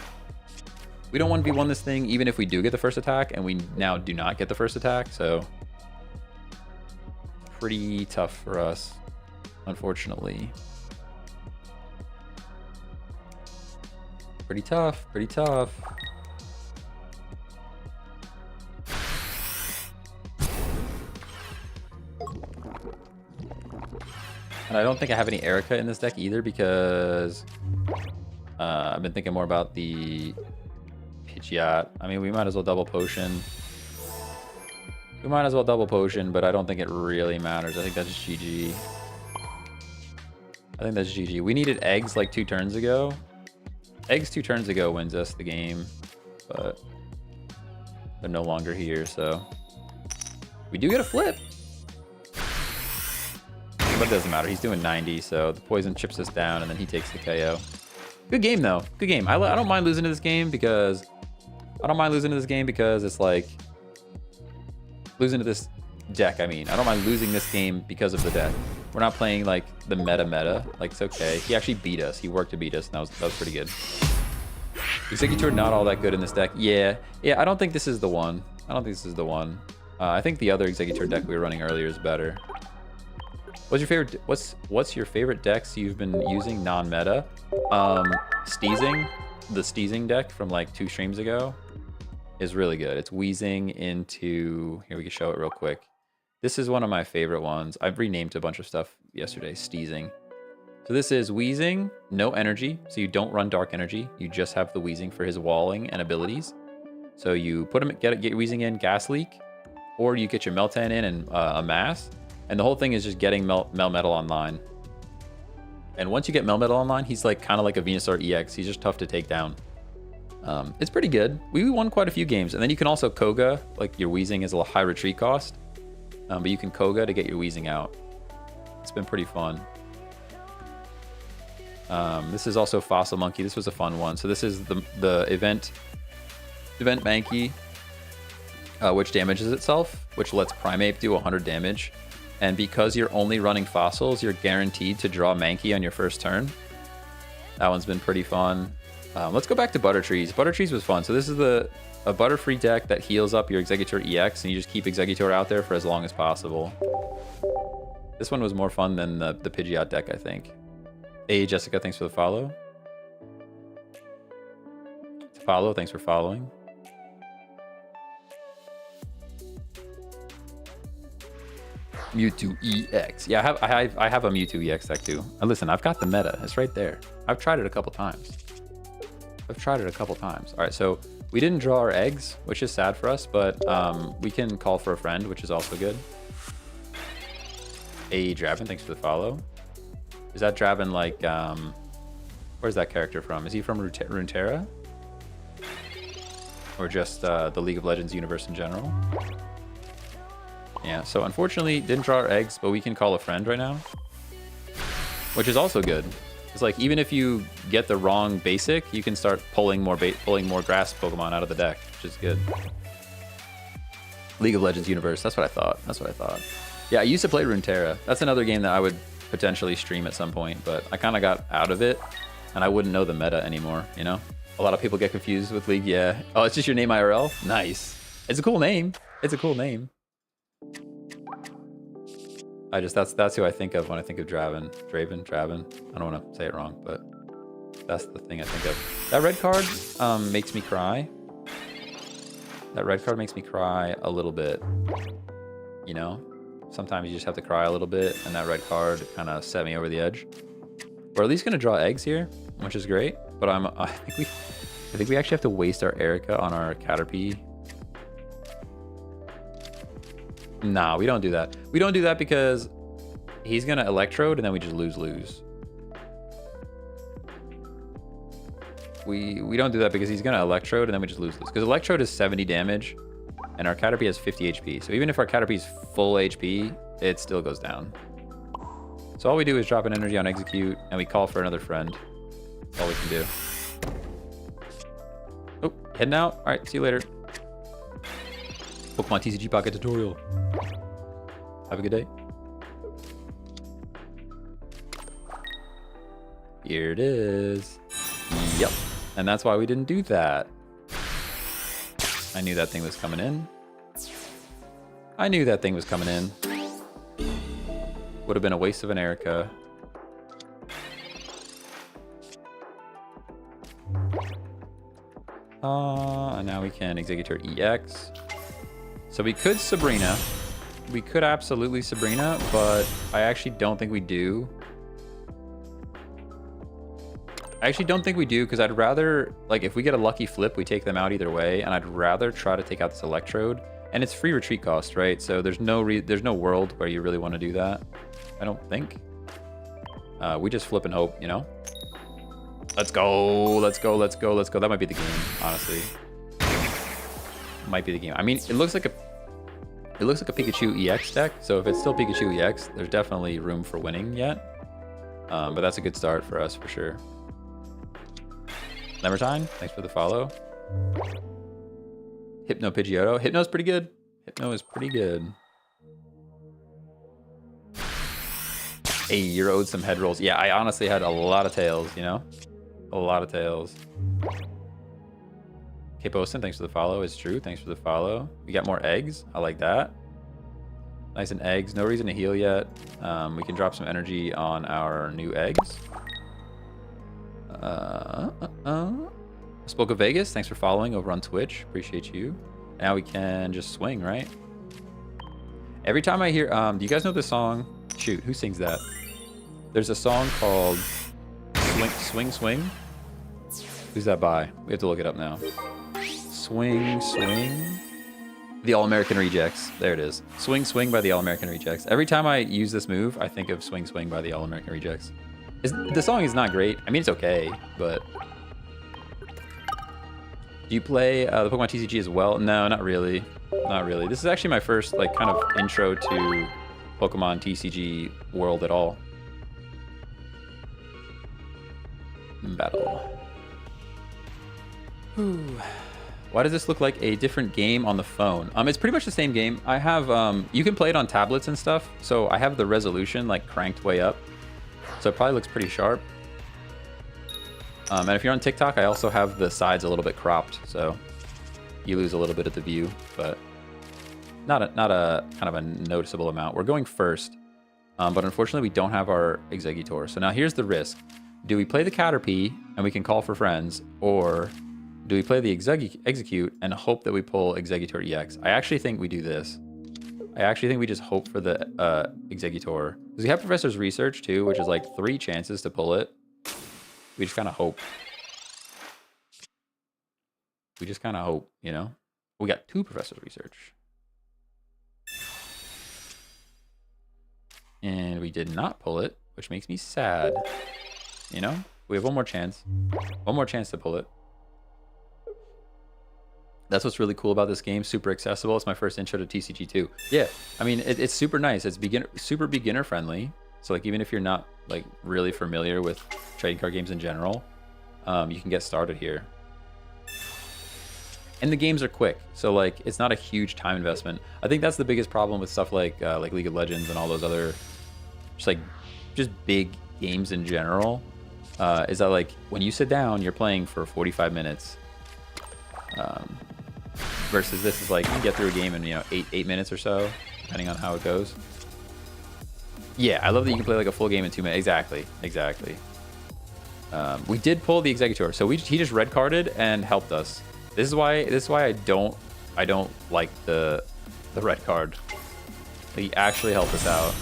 We don't 1v1 this thing even if we do get the first attack, and we now do not get the first attack, so pretty tough for us, unfortunately. Pretty tough, pretty tough. And I don't think I have any Erica in this deck either because I've been thinking more about the Pidgeot. I mean, we might as well double potion. We might as well double potion, but I don't think it really matters. I think that's GG. I think that's GG. We needed eggs like 2 turns ago. Eggs 2 turns ago wins us the game, but they're no longer here, so we do get a flip. But it doesn't matter. He's doing 90, so the poison chips us down, and then he takes the KO. Good game, though. Good game. I don't mind losing to this game because... it's like... losing to this deck, I mean. I don't mind losing this game because of the deck. We're not playing, like, the meta. Like, it's okay. He actually beat us. He worked to beat us, and that was pretty good. Exeggutor not all that good in this deck. Yeah, I don't think this is the one. I think the other Exeggutor deck we were running earlier is better. What's your favorite decks you've been using non-meta? Steezing, the Steezing deck from like 2 streams ago is really good. It's Wheezing into, here we can show it real quick. This is one of my favorite ones. I've renamed a bunch of stuff yesterday, Steezing. So this is Wheezing, no energy, so you don't run dark energy. You just have the Wheezing for his walling and abilities. So you put him, get Wheezing in, Gas Leak, or you get your Meltan in and Amass. And the whole thing is just getting Melmetal online. And once you get Melmetal online, he's like kind of like a Venusaur EX. He's just tough to take down. It's pretty good. We won quite a few games. And then you can also Koga, like your Wheezing is a high retreat cost. But you can Koga to get your Wheezing out. It's been pretty fun. This is also Fossil Monkey. This was a fun one. So this is the event Mankey, which damages itself, which lets Primeape do 100 damage. And because you're only running fossils, you're guaranteed to draw Mankey on your first turn. That one's been pretty fun. Let's go back to Buttertrees. Buttertrees was fun. So this is a Butterfree deck that heals up your Exeggutor EX, and you just keep Exeggutor out there for as long as possible. This one was more fun than the Pidgeot deck, I think. Hey, Jessica, thanks for the follow. Thanks for following. Mewtwo EX. Yeah, I have a Mewtwo EX deck too. And listen, I've got the meta. It's right there. I've tried it a couple times. All right, so we didn't draw our eggs, which is sad for us, but we can call for a friend, which is also good. Hey, Draven, thanks for the follow. Is that Draven like, where's that character from? Is he from Runeterra? Or just the League of Legends universe in general? Yeah, so unfortunately didn't draw our eggs, but we can call a friend right now, which is also good. It's like even if you get the wrong basic, you can start pulling more grass Pokemon out of the deck, which is good. League of Legends universe. That's what I thought. Yeah, I used to play Runeterra. That's another game that I would potentially stream at some point, but I kind of got out of it, and I wouldn't know the meta anymore. You know, a lot of people get confused with League. Yeah. Oh, it's just your name IRL. Nice. It's a cool name. That's who I think of when I think of Draven. I don't want to say it wrong, but that's the thing I think of. That red card makes me cry. That red card makes me cry a little bit. You know, sometimes you just have to cry a little bit, and that red card kind of set me over the edge. We're at least gonna draw eggs here, which is great. But I think we actually have to waste our Erica on our Caterpie. Nah, we don't do that. We don't do that because he's gonna Electrode and then we just lose. We don't do that because he's gonna Electrode and then we just lose. Because Electrode is 70 damage and our Caterpie has 50 HP. So even if our Caterpie is full HP, it still goes down. So all we do is drop an energy on Execute and we call for another friend. That's all we can do. Oh, heading out. All right, see you later. Pokemon TCG Pocket Tutorial. Have a good day. Here it is. Yep. And that's why we didn't do that. I knew that thing was coming in. I knew that thing was coming in. Would have been a waste of an Erica. And now we can Exeggutor EX. So we could Sabrina. We could absolutely Sabrina, but I actually don't think we do. I actually don't think we do, because I'd rather, like, if we get a lucky flip, we take them out either way, and I'd rather try to take out this Electrode. And it's free retreat cost, right? So there's no world where you really want to do that, I don't think. We just flip and hope, you know? Let's go, let's go, let's go, let's go. That might be the game, honestly. Might be the game. I mean, it looks like a Pikachu EX deck, so if it's still Pikachu EX, there's definitely room for winning yet. But that's a good start for us, for sure. Nevertime, thanks for the follow. Hypno Pidgeotto. Hypno's pretty good. Hypno is pretty good. Hey, you're owed some head rolls. Yeah, I honestly had a lot of tails, you know? A lot of tails. K-Postin, thanks for the follow. It's true, thanks for the follow. We got more eggs. I like that. Nice and eggs. No reason to heal yet. We can drop some energy on our new eggs. Spoke of Vegas, thanks for following over on Twitch. Appreciate you. Now we can just swing, right? Every time I hear, do you guys know this song? Shoot, who sings that? There's a song called Swing, Swing, Swing. Who's that by? We have to look it up now. Swing, Swing. The All-American Rejects. There it is. Swing, Swing by the All-American Rejects. Every time I use this move, I think of Swing, Swing by the All-American Rejects. The song is not great. I mean, it's okay, but... Do you play the Pokemon TCG as well? No, not really. Not really. This is actually my first, like, kind of intro to Pokemon TCG world at all. Battle. Ooh. Why does this look like a different game on the phone? It's pretty much the same game. I have, you can play it on tablets and stuff. So I have the resolution, like, cranked way up. So it probably looks pretty sharp. And if you're on TikTok, I also have the sides a little bit cropped, so you lose a little bit of the view, but not a kind of a noticeable amount. We're going first, but unfortunately we don't have our Exeggutor. So now here's the risk. Do we play the Caterpie and we can call for friends, or do we play the Execute and hope that we pull Exeggutor EX? I actually think we do this. I actually think we just hope for the Exeggutor. Because we have Professor's Research too, which is like 3 chances to pull it. We just kind of hope. We just kind of hope, you know? We got 2 Professor's Research. And we did not pull it, which makes me sad. You know? We have one more chance. One more chance to pull it. That's what's really cool about this game. Super accessible. It's my first intro to TCG too. Yeah, I mean, it's super nice. It's super beginner friendly. So like, even if you're not like really familiar with trading card games in general, you can get started here. And the games are quick, so like it's not a huge time investment. I think that's the biggest problem with stuff like League of Legends and all those other just big games in general, is that like when you sit down, you're playing for 45 minutes. Versus this is like you can get through a game in 8 minutes or so, depending on how it goes. Yeah, I love that you can play like a full game in 2 minutes. Exactly. We did pull the Exeggutor, so he just red carded and helped us. This is why I don't like the red card. He actually helped us out,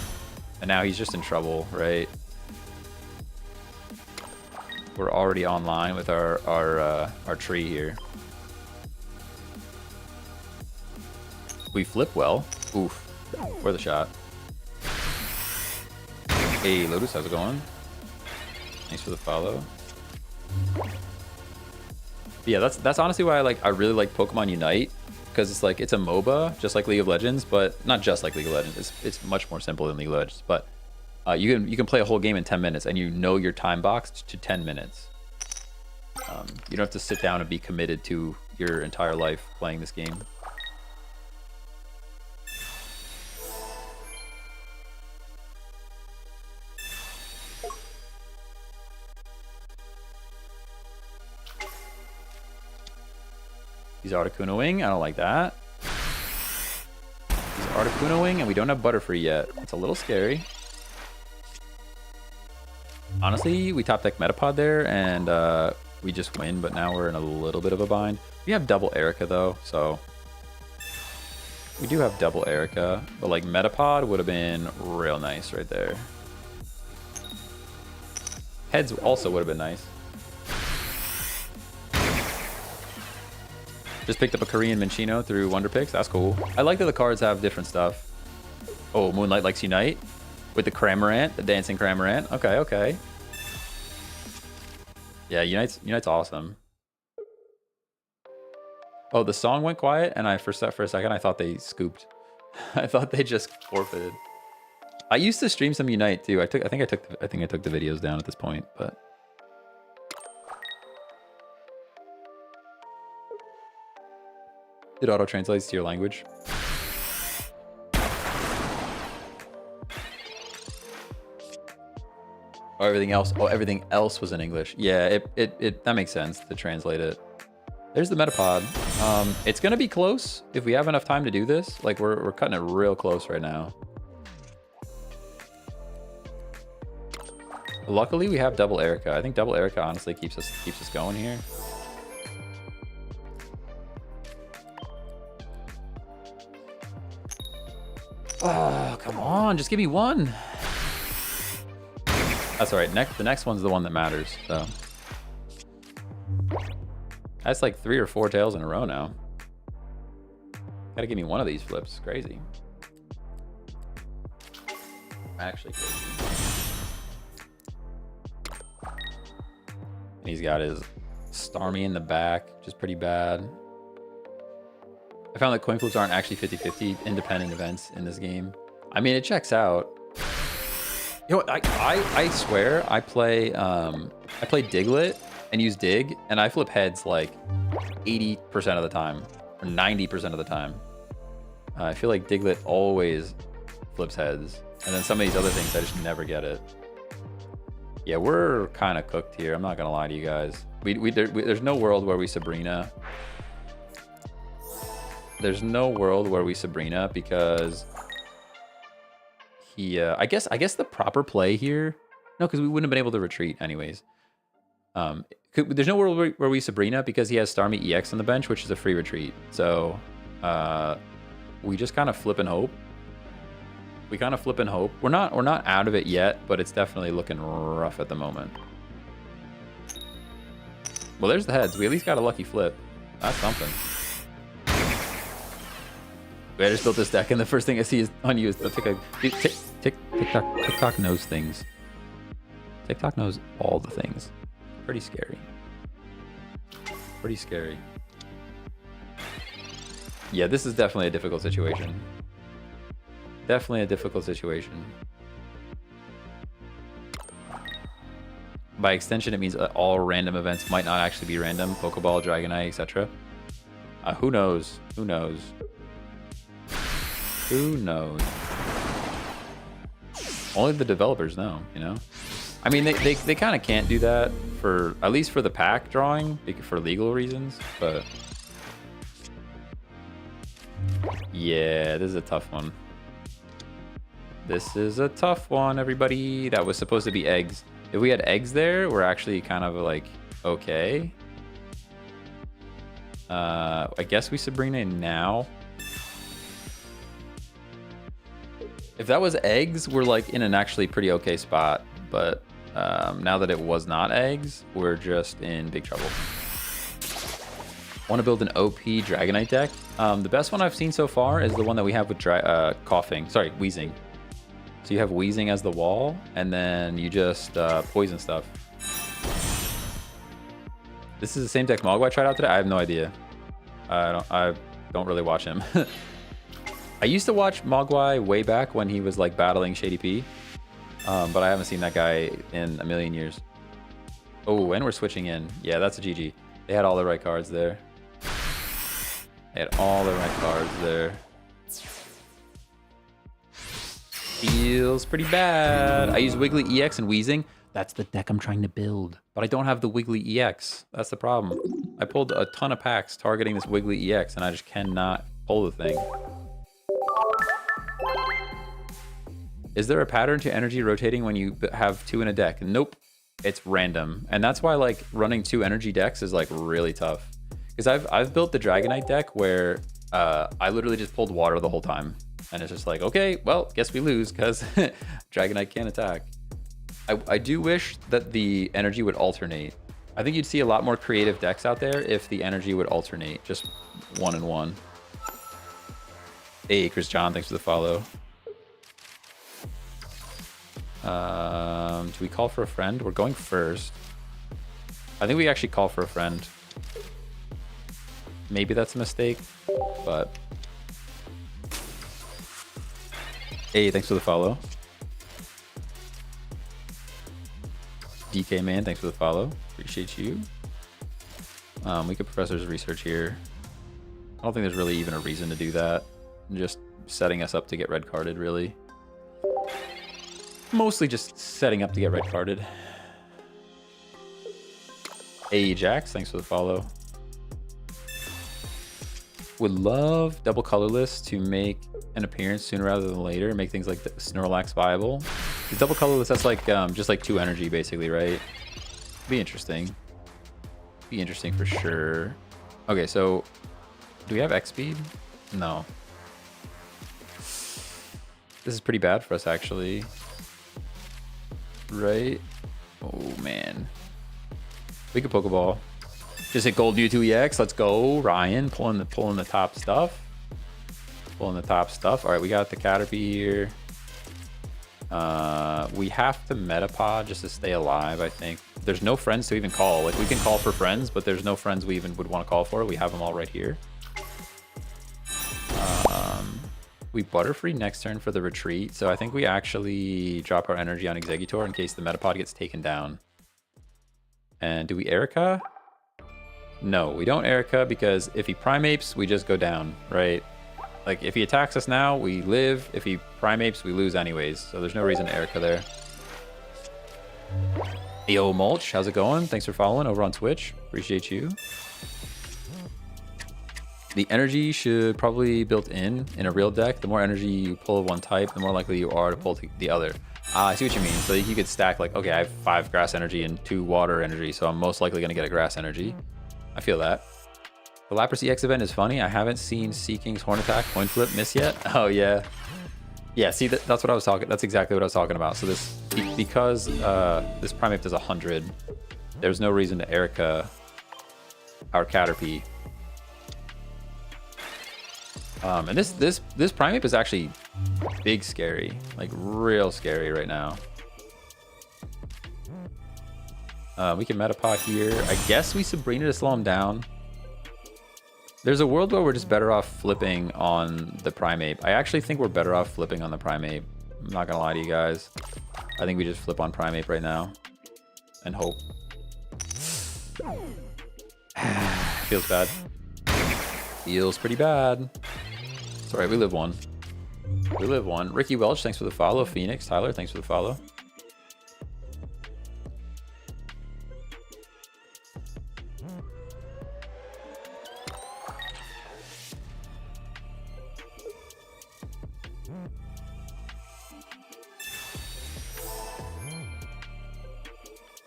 and now he's just in trouble, right? We're already online with our tree here. We flip well. Oof, for the shot. Hey, Lotus, how's it going? Thanks for the follow. But yeah, that's honestly why I really like Pokemon Unite, because it's a MOBA just like League of Legends, but not just like League of Legends. It's much more simple than League of Legends. But you can play a whole game in 10 minutes, and you know your time boxed to 10 minutes. You don't have to sit down and be committed to your entire life playing this game. He's Articunoing. I don't like that. He's Articunoing, and we don't have Butterfree yet. It's a little scary. Honestly, we top deck Metapod there, and we just win, but now we're in a little bit of a bind. We have double Erica, though, so... We do have double Erica, but like Metapod would have been real nice right there. Heads also would have been nice. Just picked up a Korean Minchino through Wonder Picks. That's cool. I like that the cards have different stuff. Oh, Moonlight likes Unite with the Cramorant, the dancing Cramorant. Okay, okay. Yeah, Unite's awesome. Oh, the song went quiet, and for a second I thought they scooped. I thought they just forfeited. I used to stream some Unite too. I think I took the videos down at this point, but. It auto translates to your language. Oh, everything else. Oh, everything else was in English. Yeah, that makes sense to translate it. There's the Metapod. It's gonna be close if we have enough time to do this. Like we're cutting it real close right now. Luckily, we have double Erica. I think double Erica honestly keeps us going here. Oh, come on, just give me one. That's all right. The next one's the one that matters. So that's like 3 or 4 tails in a row now. Gotta give me one of these flips. Crazy. Actually crazy. And he's got his Starmie in the back, which is pretty bad. I found that coin flips aren't actually 50-50 independent events in this game. I mean, it checks out. You know what? I swear I play Diglett and use Dig, and I flip heads like 80% of the time, or 90% of the time. I feel like Diglett always flips heads, and then some of these other things I just never get it. Yeah, we're kind of cooked here. I'm not gonna lie to you guys. There's no world where we Sabrina. There's no world where we Sabrina because he. I guess the proper play here. No, because we wouldn't have been able to retreat anyways. There's no world where we Sabrina because he has Starmie EX on the bench, which is a free retreat. So we just kind of flip and hope. We kind of flip and hope. We're not out of it yet, but it's definitely looking rough at the moment. Well, there's the heads. We at least got a lucky flip. That's something. I just built this deck, and the first thing I see is unused. TikTok knows things. TikTok knows all the things. Pretty scary. Pretty scary. Yeah, this is definitely a difficult situation. Definitely a difficult situation. By extension, it means all random events might not actually be random. Pokeball, Dragonite, etc. Who knows? Who knows? Who knows? Only the developers know, you know? I mean, they kind of can't do that for, at least for the pack drawing, for legal reasons, but... Yeah, this is a tough one. This is a tough one, everybody. That was supposed to be eggs. If we had eggs there, we're actually kind of like, okay. I guess we Sabrina now. If that was eggs, we're like in an actually pretty okay spot. But now that it was not eggs, we're just in big trouble. Want to build an OP Dragonite deck? The best one I've seen so far is the one that we have with Wheezing. So you have Wheezing as the wall, and then you just poison stuff. This is the same deck Mogwai tried out today? I have no idea. I don't really watch him. I used to watch Mogwai way back when he was like battling Shady P, but I haven't seen that guy in a million years. Oh, and we're switching in. Yeah, that's a GG. They had all the right cards there. They had all the right cards there. Feels pretty bad. I use Wiggly EX and Wheezing. That's the deck I'm trying to build, but I don't have the Wiggly EX. That's the problem. I pulled a ton of packs targeting this Wiggly EX, and I just cannot pull the thing. Is there a pattern to energy rotating when you have 2 in a deck? Nope. It's random. And that's why like running 2 energy decks is like really tough. Because I've built the Dragonite deck where I literally just pulled water the whole time. And it's just like, okay, well, guess we lose because Dragonite can't attack. I do wish that the energy would alternate. I think you'd see a lot more creative decks out there if the energy would alternate. Just 1 and 1. Hey, Chris John, thanks for the follow. Do we call for a friend? We're going first. I think we actually call for a friend. Maybe that's a mistake, but... Hey, thanks for the follow. DK man, thanks for the follow. Appreciate you. We could Professor's Research here. I don't think there's really even a reason to do that. Just setting us up to get red carded, really. Mostly just setting up to get red carded. Hey, Jax, thanks for the follow. Would love double colorless to make an appearance sooner rather than later, make things like the Snorlax viable. The double colorless, that's like just like 2 energy basically, right? Be interesting. Be interesting for sure. Okay, so do we have X speed? No. This is pretty bad for us actually. Right? Oh man. We could Pokeball. Just hit Gold Mewtwo EX. Let's go. Ryan pulling the top stuff. Pulling the top stuff. Alright, we got the Caterpie here. We have to Metapod just to stay alive, I think. There's no friends to even call. Like, we can call for friends, but there's no friends we even would want to call for. We have them all right here. We Butterfree next turn for the retreat, so I think we actually drop our energy on Exeggutor in case the Metapod gets taken down. And do we Erica? No, we don't Erica because if he Primapes, we just go down, right? Like, if he attacks us now, we live. If he Primapes, we lose anyways, so there's no reason to Erica there. Yo, Mulch, how's it going? Thanks for following over on Twitch. Appreciate you. The energy should probably be built in a real deck. The more energy you pull of one type, the more likely you are to pull the other. I see what you mean. So you could stack like, okay, I have 5 grass energy and 2 water energy, so I'm most likely going to get a grass energy. I feel that. The Lapras EX event is funny. I haven't seen Seeking's Horn Attack Coin Flip miss yet. Oh, yeah. Yeah, see, that's what I was talking. That's exactly what I was talking about. So this, because this Primate does 100, there's no reason to Erica our Caterpie. And this Primate is actually big scary, like real scary right now. We can Metapod here. I guess we Sabrina to slow him down. There's a world where we're just better off flipping on the Primate. I actually think we're better off flipping on the Primate. I'm not gonna lie to you guys. I think we just flip on Primate right now and hope. Feels bad. Feels pretty bad. It's alright, we live one. We live one. Ricky Welch, thanks for the follow. Phoenix, Tyler, thanks for the follow.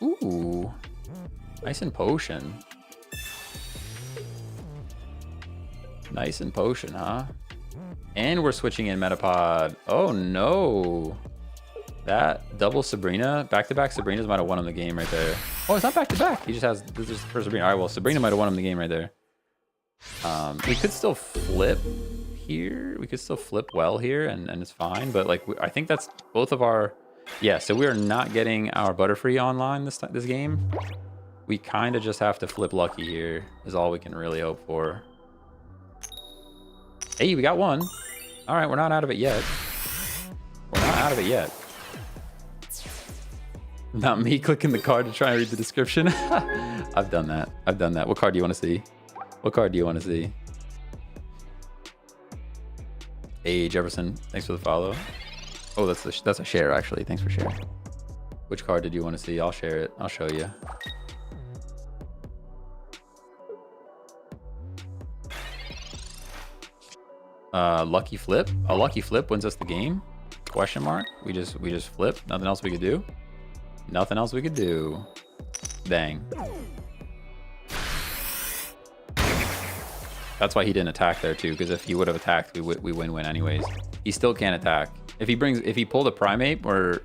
Ooh, nice and potion. Nice and potion, huh? And we're switching in Metapod. Oh no. That double Sabrina, back-to-back Sabrinas might have won him the game right there. Oh, it's not back-to-back. He just has, this is for Sabrina. All right, well, Sabrina might have won him the game right there. We could still flip here. We could still flip well here and it's fine. But like, I think that's both of our, yeah, so we are not getting our Butterfree online this game. We kind of just have to flip lucky here is all we can really hope for. Hey, we got one. All right, we're not out of it yet. We're not out of it yet. Not me clicking the card to try and read the description. I've done that. I've done that. What card do you want to see? What card do you want to see? Hey, Jefferson. Thanks for the follow. Oh, that's a share, actually. Thanks for sharing. Which card did you want to see? I'll share it. I'll show you. Lucky flip. A lucky flip wins us the game? Question mark. We just flip. Nothing else we could do. Nothing else we could do. Dang. That's why he didn't attack there too, because if he would have attacked, we win anyways. He still can't attack. If he pulled a primate, or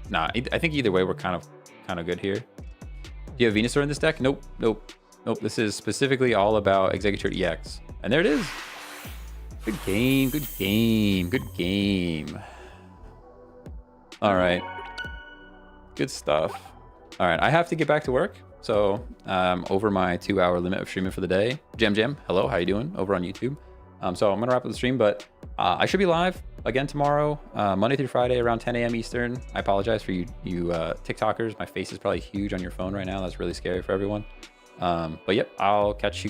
nah, I think either way we're kind of good here. Do you have Venusaur in this deck? Nope. This is specifically all about Exeggutor EX. And there it is. Good game. All right. Good stuff. All right, I have to get back to work. So over my 2-hour limit of streaming for the day. Jam, hello, how you doing over on YouTube? So I'm gonna wrap up the stream, but I should be live again tomorrow, Monday through Friday around 10 a.m. Eastern. I apologize for you TikTokers. My face is probably huge on your phone right now. That's really scary for everyone. But yep, I'll catch you guys.